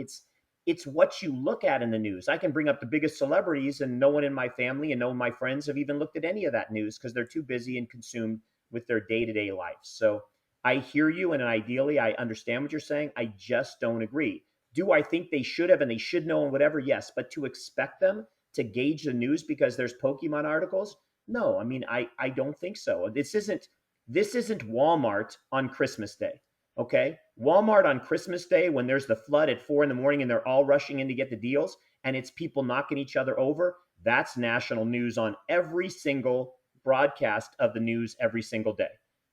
It's what you look at in the news. I can bring up the biggest celebrities, and no one in my family and no one of my friends have even looked at any of that news because they're too busy and consumed with their day-to-day life. So I hear you, and ideally I understand what you're saying. I just don't agree. Do I think they should have and they should know and whatever? Yes. But to expect them to gauge the news because there's Pokemon articles? No. I mean, I don't think so. This isn't Walmart on Christmas Day. Okay. Walmart on Christmas Day, when there's the flood at 4 a.m. and they're all rushing in to get the deals and it's people knocking each other over. That's national news on every single broadcast of the news every single day.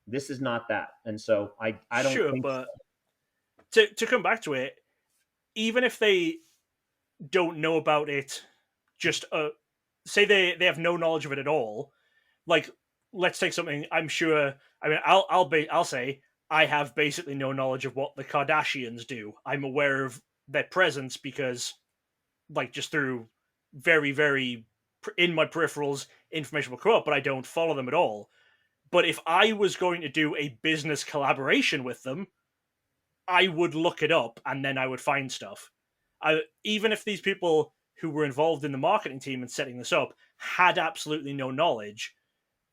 This is not that. And so I don't think but so. To come back to it, even if they don't know about it, just say they have no knowledge of it at all. Like, let's take something. I'm sure. I mean, I'll say I have basically no knowledge of what the Kardashians do. I'm aware of their presence because, like, just through very, very in my peripherals, information will come up, but I don't follow them at all. But if I was going to do a business collaboration with them, I would look it up and then I would find stuff. Even if these people who were involved in the marketing team and setting this up had absolutely no knowledge,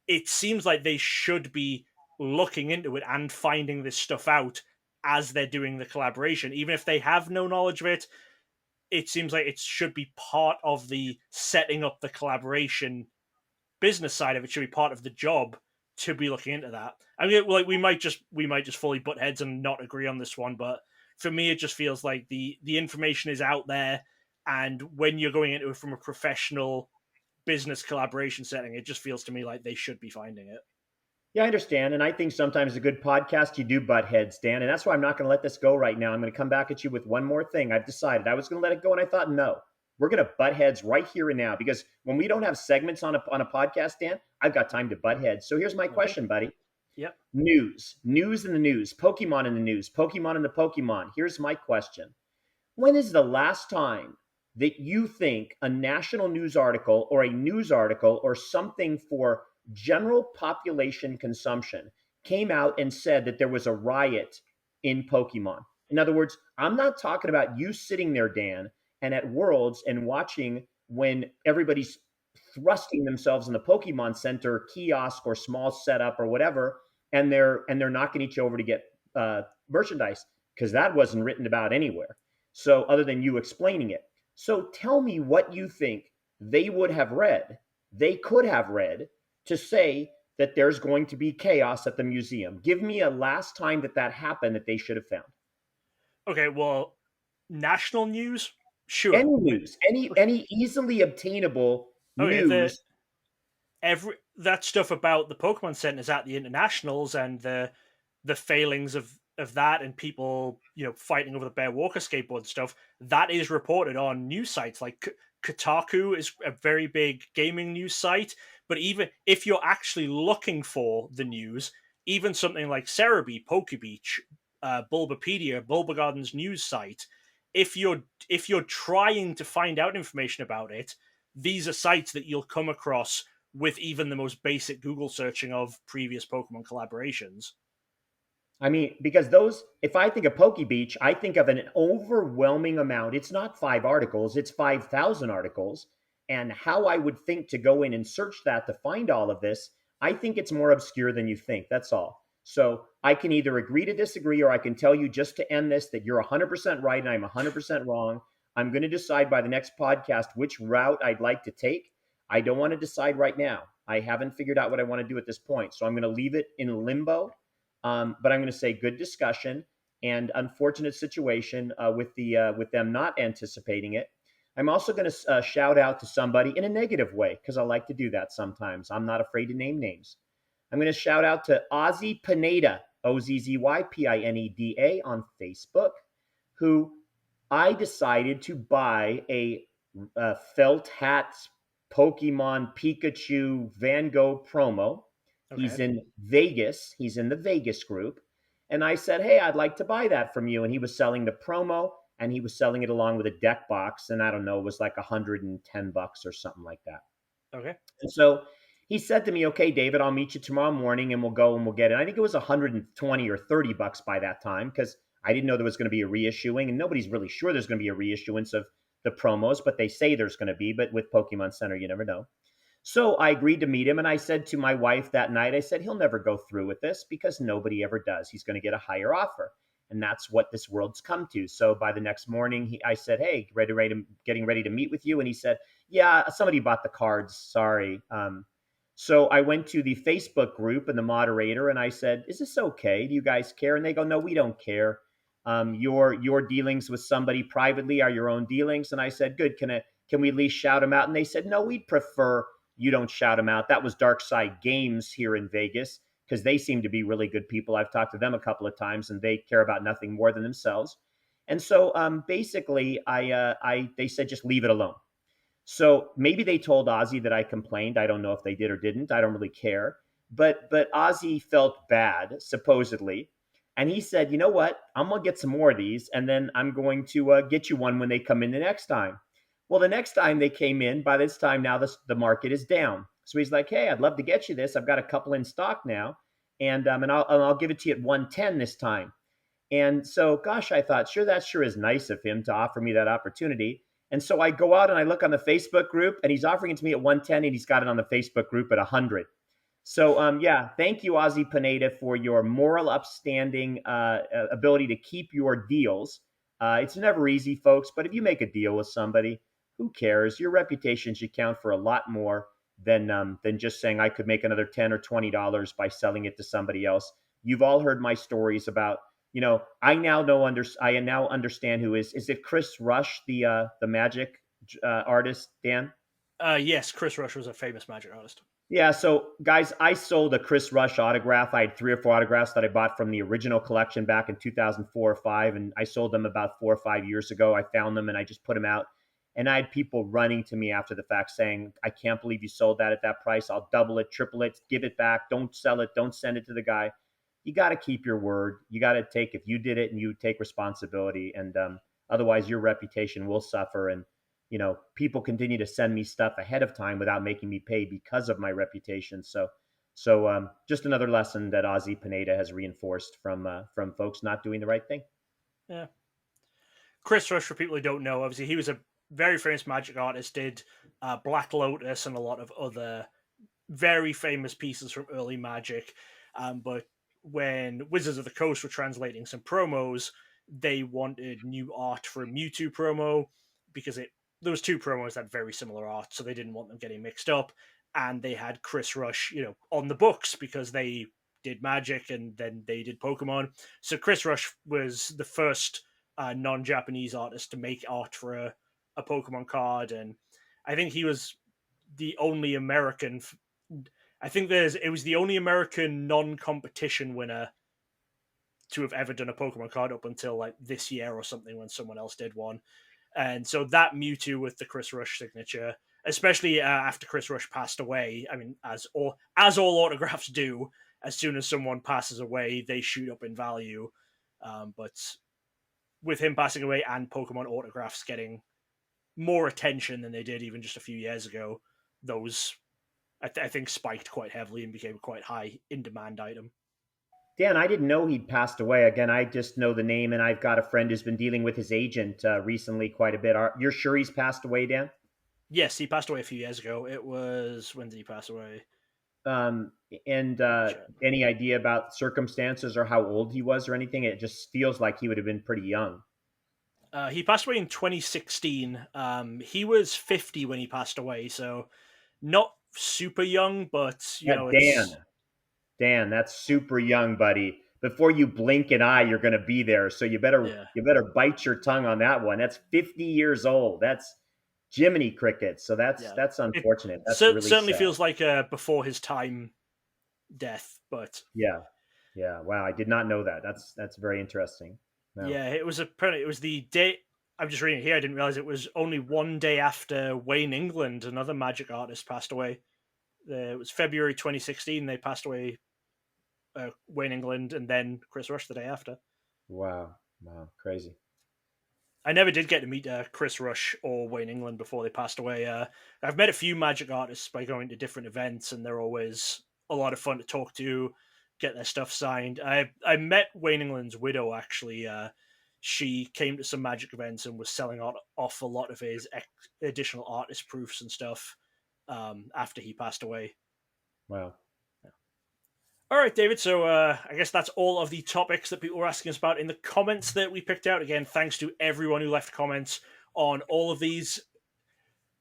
it seems like they should be looking into it and finding this stuff out as they're doing the collaboration. Even if they have no knowledge of it, it seems like it should be part of the setting up the collaboration business side of it. Should be part of the job to be looking into that. I mean, like, we might just fully butt heads and not agree on this one, but for me, it just feels like the information is out there, and when you're going into it from a professional business collaboration setting, it just feels to me like they should be finding it. Yeah, I understand. And I think sometimes a good podcast, you do butt heads, Dan. And that's why I'm not going to let this go right now. I'm going to come back at you with one more thing. I've decided I was going to let it go, and I thought, no, we're going to butt heads right here and now, because when we don't have segments on a podcast, Dan, I've got time to butt heads. So here's my Okay. question, buddy. Yep. News in the news, Pokemon in the news, Pokemon in the Pokemon. Here's my question. When is the last time that you think a national news article or a news article or something for general population consumption came out and said that there was a riot in Pokemon? In other words, I'm not talking about you sitting there, Dan, and at Worlds and watching when everybody's thrusting themselves in the Pokemon Center kiosk or small setup or whatever, and they're knocking each over to get merchandise, because that wasn't written about anywhere. So other than you explaining it. So tell me what you think they would have read, they could have read, to say that there's going to be chaos at the museum. Give me a last time that that happened that they should have found. Okay. Well, national news, sure. Any news, any easily obtainable Okay. The news. every that stuff about the Pokemon centers at the internationals and the failings of that and people fighting over the Bear Walker skateboard and stuff, that is reported on news sites like Kotaku is a very big gaming news site. But even if you're actually looking for the news, even something like Cerebi, Pokebeach, Bulbapedia, Bulbagarden's news site, if you're trying to find out information about it, these are sites that you'll come across with even the most basic Google searching of previous Pokemon collaborations. I mean, because those, if I think of Pokebeach, I think of an overwhelming amount. It's not 5 articles, it's 5,000 articles. And how I would think to go in and search that to find all of this, I think it's more obscure than you think. That's all. So I can either agree to disagree, or I can tell you just to end this that you're 100% right and I'm 100% wrong. I'm going to decide by the next podcast which route I'd like to take. I don't want to decide right now. I haven't figured out what I want to do at this point. So I'm going to leave it in limbo. But I'm going to say good discussion and unfortunate situation with them not anticipating it. I'm also going to shout out to somebody in a negative way, because I like to do that sometimes. I'm not afraid to name names. I'm going to shout out to Ozzy Pineda, OZZYPINEDA, on Facebook, who I decided to buy a felt hat Pokemon Pikachu Van Gogh promo. He's Okay. in Vegas. He's in the Vegas group. And I said, hey, I'd like to buy that from you. And he was selling the promo, and he was selling it along with a deck box. And I don't know, it was like $110 or something like that. Okay. And so he said to me, okay, David, I'll meet you tomorrow morning and we'll go and we'll get it. I think it was 120 or $30 by that time, because I didn't know there was going to be a reissuing, and nobody's really sure there's going to be a reissuance of the promos, but they say there's going to be. But with Pokemon Center, you never know. So I agreed to meet him, and I said to my wife that night, I said, he'll never go through with this because nobody ever does. He's going to get a higher offer. And that's what this world's come to. So by the next morning, I said, hey, getting ready to meet with you. And he said, yeah, somebody bought the cards. Sorry. So I went to the Facebook group and the moderator, and I said, is this okay? Do you guys care? And they go, no, we don't care. Your dealings with somebody privately are your own dealings. And I said, good. Can we at least shout them out? And they said, no, we'd prefer you don't shout them out. That was Dark Side Games here in Vegas, because they seem to be really good people. I've talked to them a couple of times, and they care about nothing more than themselves. And so basically, they said just leave it alone. So maybe they told Ozzy that I complained. I don't know if they did or didn't. I don't really care. But Ozzy felt bad, supposedly. And he said, you know what? I'm going to get some more of these, and then I'm going to get you one when they come in the next time. Well, the next time they came in, by this time now the market is down. So he's like, hey, I'd love to get you this. I've got a couple in stock now, and I'll give it to you at 110 this time. And so, gosh, I thought, that sure is nice of him to offer me that opportunity. And so I go out and I look on the Facebook group, and he's offering it to me at 110, and he's got it on the Facebook group at 100. So, yeah, thank you, Ozzy Pineda, for your moral, upstanding ability to keep your deals. It's never easy, folks, but if you make a deal with somebody, who cares? Your reputation should count for a lot more than just saying I could make another $10 or $20 by selling it to somebody else. You've all heard my stories about, I now understand who is it Chris Rush, the Magic artist, Dan? Yes, Chris Rush was a famous Magic artist. Yeah, so guys, I sold a Chris Rush autograph. I had 3 or 4 autographs that I bought from the original collection back in 2004 or five, and I sold them about 4 or 5 years ago. I found them and I just put them out. And I had people running to me after the fact saying, "I can't believe you sold that at that price. I'll double it, triple it, give it back. Don't sell it. Don't send it to the guy." You got to keep your word. You got to take, if you did it, and you take responsibility, and otherwise your reputation will suffer. And people continue to send me stuff ahead of time without making me pay because of my reputation. So just another lesson that Ozzy Pineda has reinforced from folks not doing the right thing. Yeah. Chris Rush, for people who don't know, obviously he was a very famous magic artist, did Black Lotus and a lot of other very famous pieces from early Magic. But when Wizards of the Coast were translating some promos, they wanted new art for a Mewtwo promo because those two promos had very similar art, so they didn't want them getting mixed up. And they had Chris Rush, on the books because they did Magic and then they did Pokemon. So Chris Rush was the first non-Japanese artist to make art for a Pokemon card, and I think he was the only American. I think it was the only American non-competition winner to have ever done a Pokemon card up until like this year or something when someone else did one. And so that Mewtwo with the Chris Rush signature, especially after Chris Rush passed away, I mean, as all autographs do, as soon as someone passes away, they shoot up in value. But with him passing away and Pokemon autographs getting more attention than they did even just a few years ago, those I think spiked quite heavily and became a quite high in demand item. Dan, I didn't know he'd passed away. Again, I just know the name, and I've got a friend who's been dealing with his agent recently quite a bit. You're sure he's passed away, Dan? Yes, he passed away a few years ago. It was, when did he pass away? Um, and Check. any idea about circumstances or how old he was or anything? It just feels like he would have been pretty young. He passed away in 2016. He was 50 when he passed away, so not super young, but Yeah, it's Dan, that's super young, buddy. Before you blink an eye, you're going to be there. So you better yeah, you better bite your tongue on that one. That's 50 years old. That's Jiminy Cricket. So that's yeah. that's It unfortunate. That's really certainly sad. feels like a before his time death, but Yeah. Yeah. Wow, I did not know that. That's very interesting. Wow. yeah, it was the day. I'm just reading it here. I didn't realize it was only one day after Wayne England, another Magic artist, passed away. It was February 2016. They passed away, Wayne England, and then Chris Rush the day after. Wow. Wow. Crazy. I never did get to meet Chris Rush or Wayne England before they passed away. I've met a few Magic artists by going to different events, and they're always a lot of fun to talk to, get their stuff signed. I met Wayne England's widow actually. She came to some Magic events and was selling off a lot of his additional artist proofs and stuff after he passed away. Wow. All right, David. So I guess that's all of the topics that people were asking us about in the comments that we picked out. Again, thanks to everyone who left comments on all of these.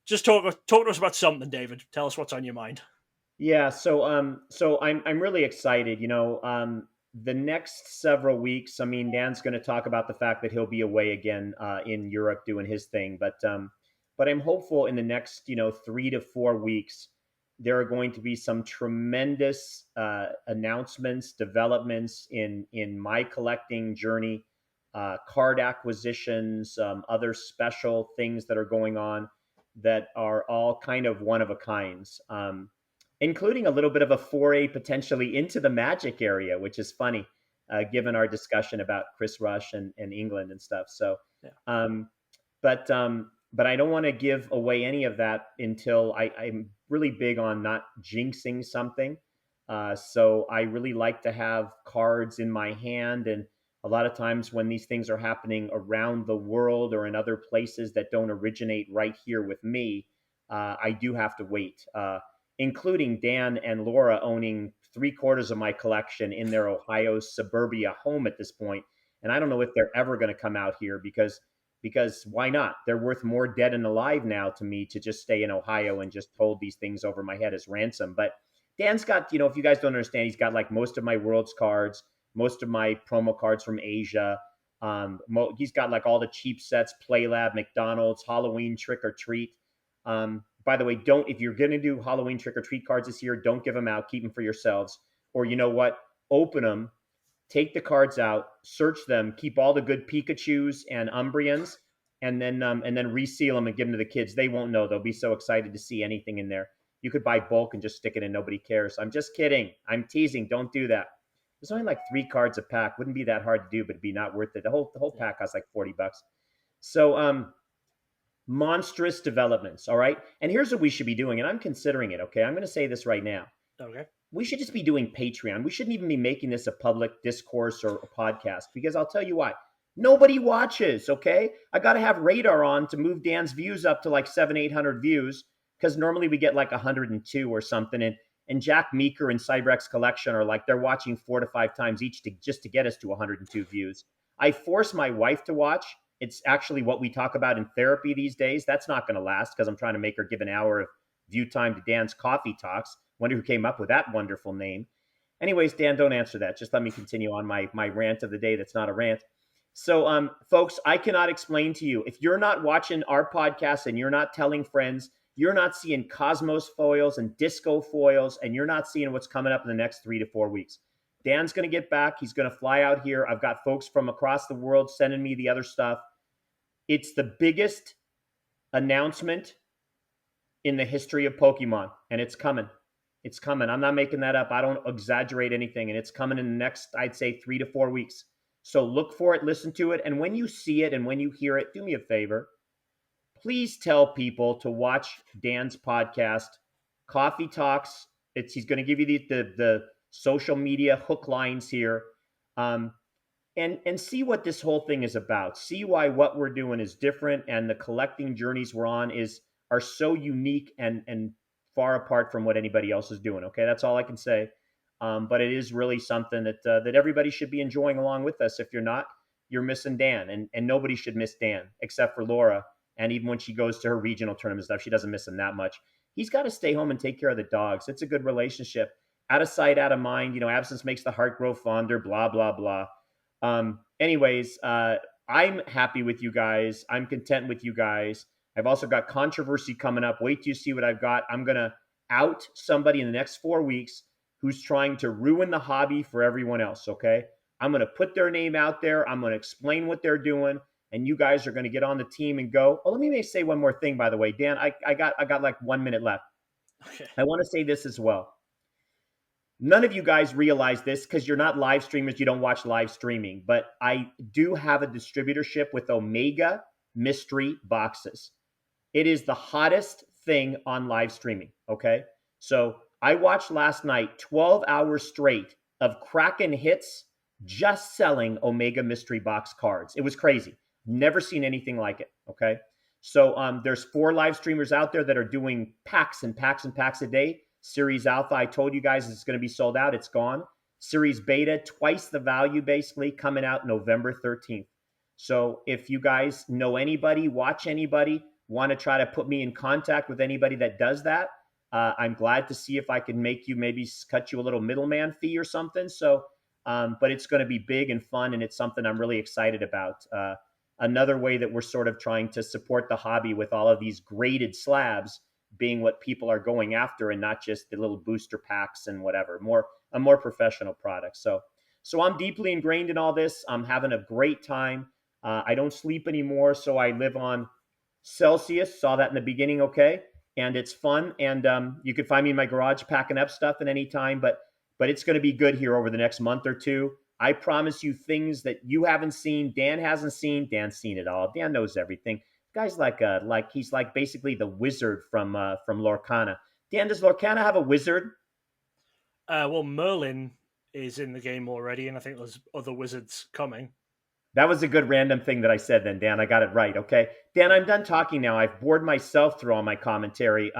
Just talk to us about something, David. Tell us what's on your mind. Yeah, so I'm really excited. The next several weeks, I mean, Dan's going to talk about the fact that he'll be away again in Europe doing his thing, but I'm hopeful in the next 3 to 4 weeks there are going to be some tremendous announcements, developments in my collecting journey, card acquisitions, other special things that are going on that are all kind of one of a kinds. Including a little bit of a foray potentially into the Magic area, which is funny, given our discussion about Chris Rush and England and stuff. So, Yeah. um, but I don't want to give away any of that until I'm really big on not jinxing something. So I really like to have cards in my hand, and a lot of times when these things are happening around the world or in other places that don't originate right here with me, I do have to wait. Including Dan and Laura owning 3/4 of my collection in their Ohio suburbia home at this point. And I don't know if they're ever going to come out here because why not? They're worth more dead and alive now to me to just stay in Ohio and just hold these things over my head as ransom. But Dan's got, if you guys don't understand, he's got like most of my Worlds cards, most of my promo cards from Asia. He's got like all the cheap sets, Playlab, McDonald's, Halloween Trick or Treat. By the way, don't, if you're going to do Halloween trick or treat cards this year, don't give them out. Keep them for yourselves. Or you know what? Open them, take the cards out, search them, keep all the good Pikachus and Umbrians, and then reseal them and give them to the kids. They won't know. They'll be so excited to see anything in there. You could buy bulk and just stick it in. Nobody cares. I'm just kidding. I'm teasing. Don't do that. There's only like 3 cards a pack. Wouldn't be that hard to do, but it'd be not worth it. The whole pack costs like $40. So monstrous developments. All right. And here's what we should be doing. And I'm considering it. Okay. I'm going to say this right now. Okay. We should just be doing Patreon. We shouldn't even be making this a public discourse or a podcast, because I'll tell you why. Nobody watches, okay? I got to have radar on to move Dan's views up to like 800 views, because normally we get like 102 or something. And Jack Meeker and Cyberx Collection are like, they're watching 4 to 5 times each just to get us to 102 views. I force my wife to watch. It's actually what we talk about in therapy these days. That's not going to last, because I'm trying to make her give an hour of view time to Dan's Coffee Talks. Wonder who came up with that wonderful name. Anyways, Dan, don't answer that. Just let me continue on my rant of the day that's not a rant. So, folks, I cannot explain to you. If you're not watching our podcast and you're not telling friends, you're not seeing Cosmos foils and Disco foils, and you're not seeing what's coming up in the next 3 to 4 weeks. Dan's going to get back. He's going to fly out here. I've got folks from across the world sending me the other stuff. It's the biggest announcement in the history of Pokemon, and it's coming. It's coming. I'm not making that up. I don't exaggerate anything. And it's coming in the next, I'd say, 3 to 4 weeks. So look for it, listen to it. And when you see it and when you hear it, do me a favor. Please tell people to watch Dan's podcast, Coffee Talks. He's going to give you the social media hook lines here. And see what this whole thing is about. See why what we're doing is different, and the collecting journeys we're on are so unique and far apart from what anybody else is doing. Okay, that's all I can say. But it is really something that everybody should be enjoying along with us. If you're not, you're missing Dan, and nobody should miss Dan except for Laura. And even when she goes to her regional tournament stuff, she doesn't miss him that much. He's got to stay home and take care of the dogs. It's a good relationship. Out of sight, out of mind. Absence makes the heart grow fonder. Blah blah blah. Anyways, I'm happy with you guys. I'm content with you guys. I've also got controversy coming up. Wait till you see what I've got. I'm going to out somebody in the next 4 weeks who's trying to ruin the hobby for everyone else, okay? I'm going to put their name out there. I'm going to explain what they're doing, and you guys are going to get on the team and go. Oh, let me say one more thing, by the way. Dan, I got like 1 minute left. Okay. I want to say this as well. None of you guys realize this because you're not live streamers. You don't watch live streaming. But I do have a distributorship with Omega Mystery Boxes. It is the hottest thing on live streaming, okay? So I watched last night 12 hours straight of Kraken hits just selling Omega Mystery Box cards. It was crazy. Never seen anything like it, okay? So there's 4 live streamers out there that are doing packs and packs and packs a day. Series Alpha, I told you guys it's going to be sold out. It's gone. Series Beta, twice the value basically, coming out November 13th. So if you guys know anybody, watch anybody, want to try to put me in contact with anybody that does that, I'm glad to see if I can make you maybe cut you a little middleman fee or something. So, but it's going to be big and fun, and it's something I'm really excited about. Another way that we're sort of trying to support the hobby with all of these graded slabs being what people are going after, and not just the little booster packs and whatever, a more professional product. So I'm deeply ingrained in all this. I'm having a great time. I don't sleep anymore, so I live on Celsius. Saw that in the beginning, okay? And it's fun. And you could find me in my garage packing up stuff at any time, but it's going to be good here over the next month or two. I promise you things that you haven't seen, Dan hasn't seen. Dan's seen it all. Dan knows everything. Guy's like he's like basically the wizard from Lorcana. Dan, does Lorcana have a wizard? Well, Merlin is in the game already, and I think there's other wizards coming. That was a good random thing that I said then, Dan. I got it right, okay? Dan, I'm done talking now. I've bored myself through all my commentary.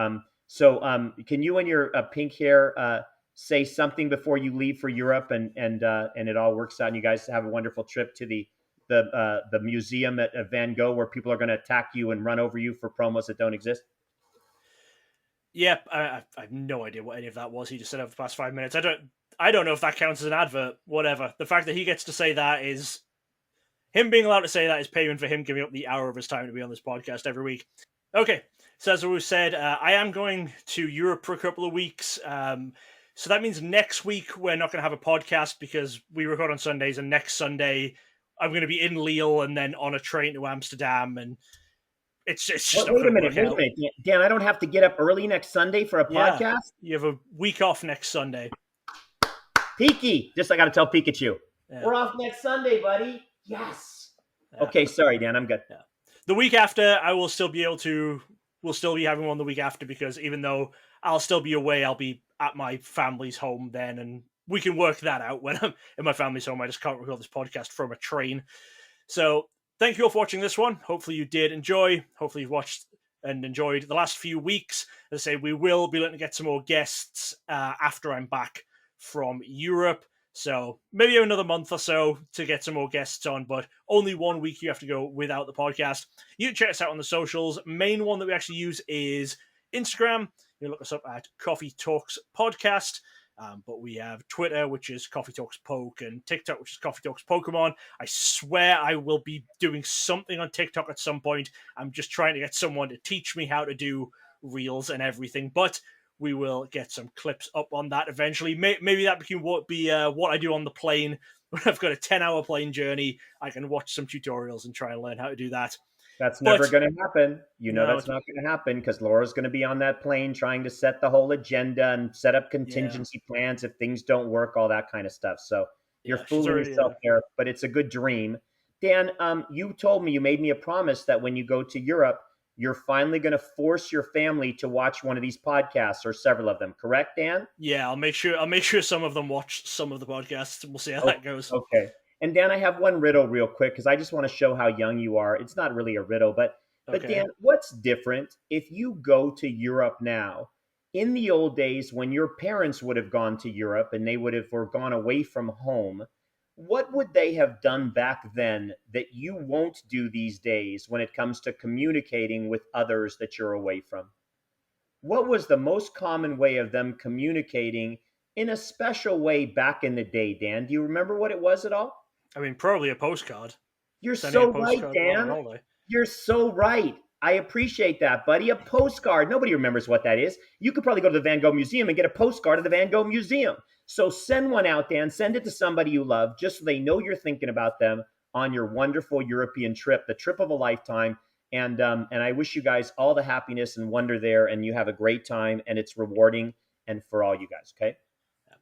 So can you and your pink hair say something before you leave for Europe, and it all works out, and you guys have a wonderful trip to the museum at Van Gogh, where people are going to attack you and run over you for promos that don't exist? Yep, I have no idea what any of that was. He just said over the past 5 minutes. I don't know if that counts as an advert. Whatever. The fact that he gets to say that is... Him being allowed to say that is payment for him giving up the hour of his time to be on this podcast every week. Okay, so as we said, I am going to Europe for a couple of weeks. So that means next week we're not going to have a podcast because we record on Sundays, and next Sunday I'm going to be in Lille and then on a train to Amsterdam, and it's just not Wait a going to minute, work out. Dan. I don't have to get up early next Sunday for a podcast. You have a week off next Sunday. Piki, just I got to tell Pikachu, we're off next Sunday, buddy. Yes. Okay, sorry, Dan. I'm good. The week after, I will still be able to. We'll still be having one the week after because even though I'll still be away, I'll be at my family's home then, and we can work that out when I'm in my family's home. I just can't record this podcast from a train. So thank you all for watching this one. Hopefully you did enjoy. Hopefully you've watched and enjoyed the last few weeks. As I say, we will be looking to get some more guests after I'm back from Europe. So maybe another month or so to get some more guests on, but only 1 week you have to go without the podcast. You can check us out on the socials. Main one that we actually use is Instagram. You can look us up at Koffee Talks Podcast. But we have Twitter, which is Koffee Talks Poke, and TikTok, which is Koffee Talks Pokemon. I swear I will be doing something on TikTok at some point. I'm just trying to get someone to teach me how to do reels and everything, but we will get some clips up on that eventually. Maybe that can be what I do on the plane. When I've got a 10-hour plane journey, I can watch some tutorials and try and learn how to do that. That's never going to happen. That's not going to happen because Laura's going to be on that plane trying to set the whole agenda and set up contingency plans if things don't work, all that kind of stuff. So you're fooling yourself there, but it's a good dream. Dan, you told me, you made me a promise that when you go to Europe, you're finally going to force your family to watch one of these podcasts or several of them. Correct, Dan? Yeah, I'll make sure some of them watch some of the podcasts. We'll see how that goes. Okay. And Dan, I have one riddle real quick because I just want to show how young you are. It's not really a riddle, but Dan, what's different if you go to Europe now? In the old days, when your parents would have gone to Europe and they would have gone away from home, what would they have done back then that you won't do these days when it comes to communicating with others that you're away from? What was the most common way of them communicating in a special way back in the day, Dan? Do you remember what it was at all? I mean, probably a postcard. You're so right, Dan. You're so right. I appreciate that, buddy. A postcard. Nobody remembers what that is. You could probably go to the Van Gogh Museum and get a postcard of the Van Gogh Museum. So send one out, Dan. Send it to somebody you love, just so they know you're thinking about them on your wonderful European trip, the trip of a lifetime. And I wish you guys all the happiness and wonder there, and you have a great time, and it's rewarding and for all you guys, okay?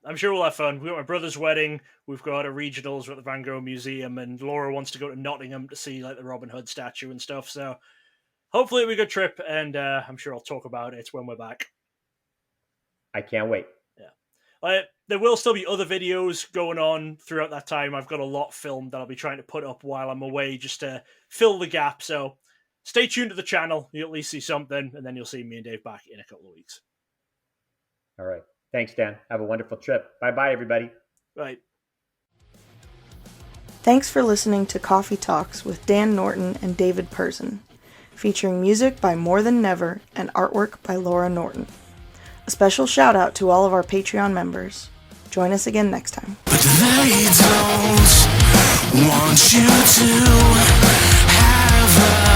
I'm sure we'll have fun. We've got my brother's wedding. We've got a regionals at the Van Gogh Museum, and Laura wants to go to Nottingham to see like the Robin Hood statue and stuff. So hopefully it'll be a good trip, and I'm sure I'll talk about it when we're back. I can't wait. Yeah. There will still be other videos going on throughout that time. I've got a lot filmed that I'll be trying to put up while I'm away just to fill the gap. So stay tuned to the channel. You'll at least see something, and then you'll see me and Dave back in a couple of weeks. All right. Thanks, Dan. Have a wonderful trip. Bye-bye, everybody. Right. Thanks for listening to Koffee Talks with Dan Norton and David Person, featuring music by More Than Never and artwork by Laura Norton. A special shout out to all of our Patreon members. Join us again next time. But they don't want you to have a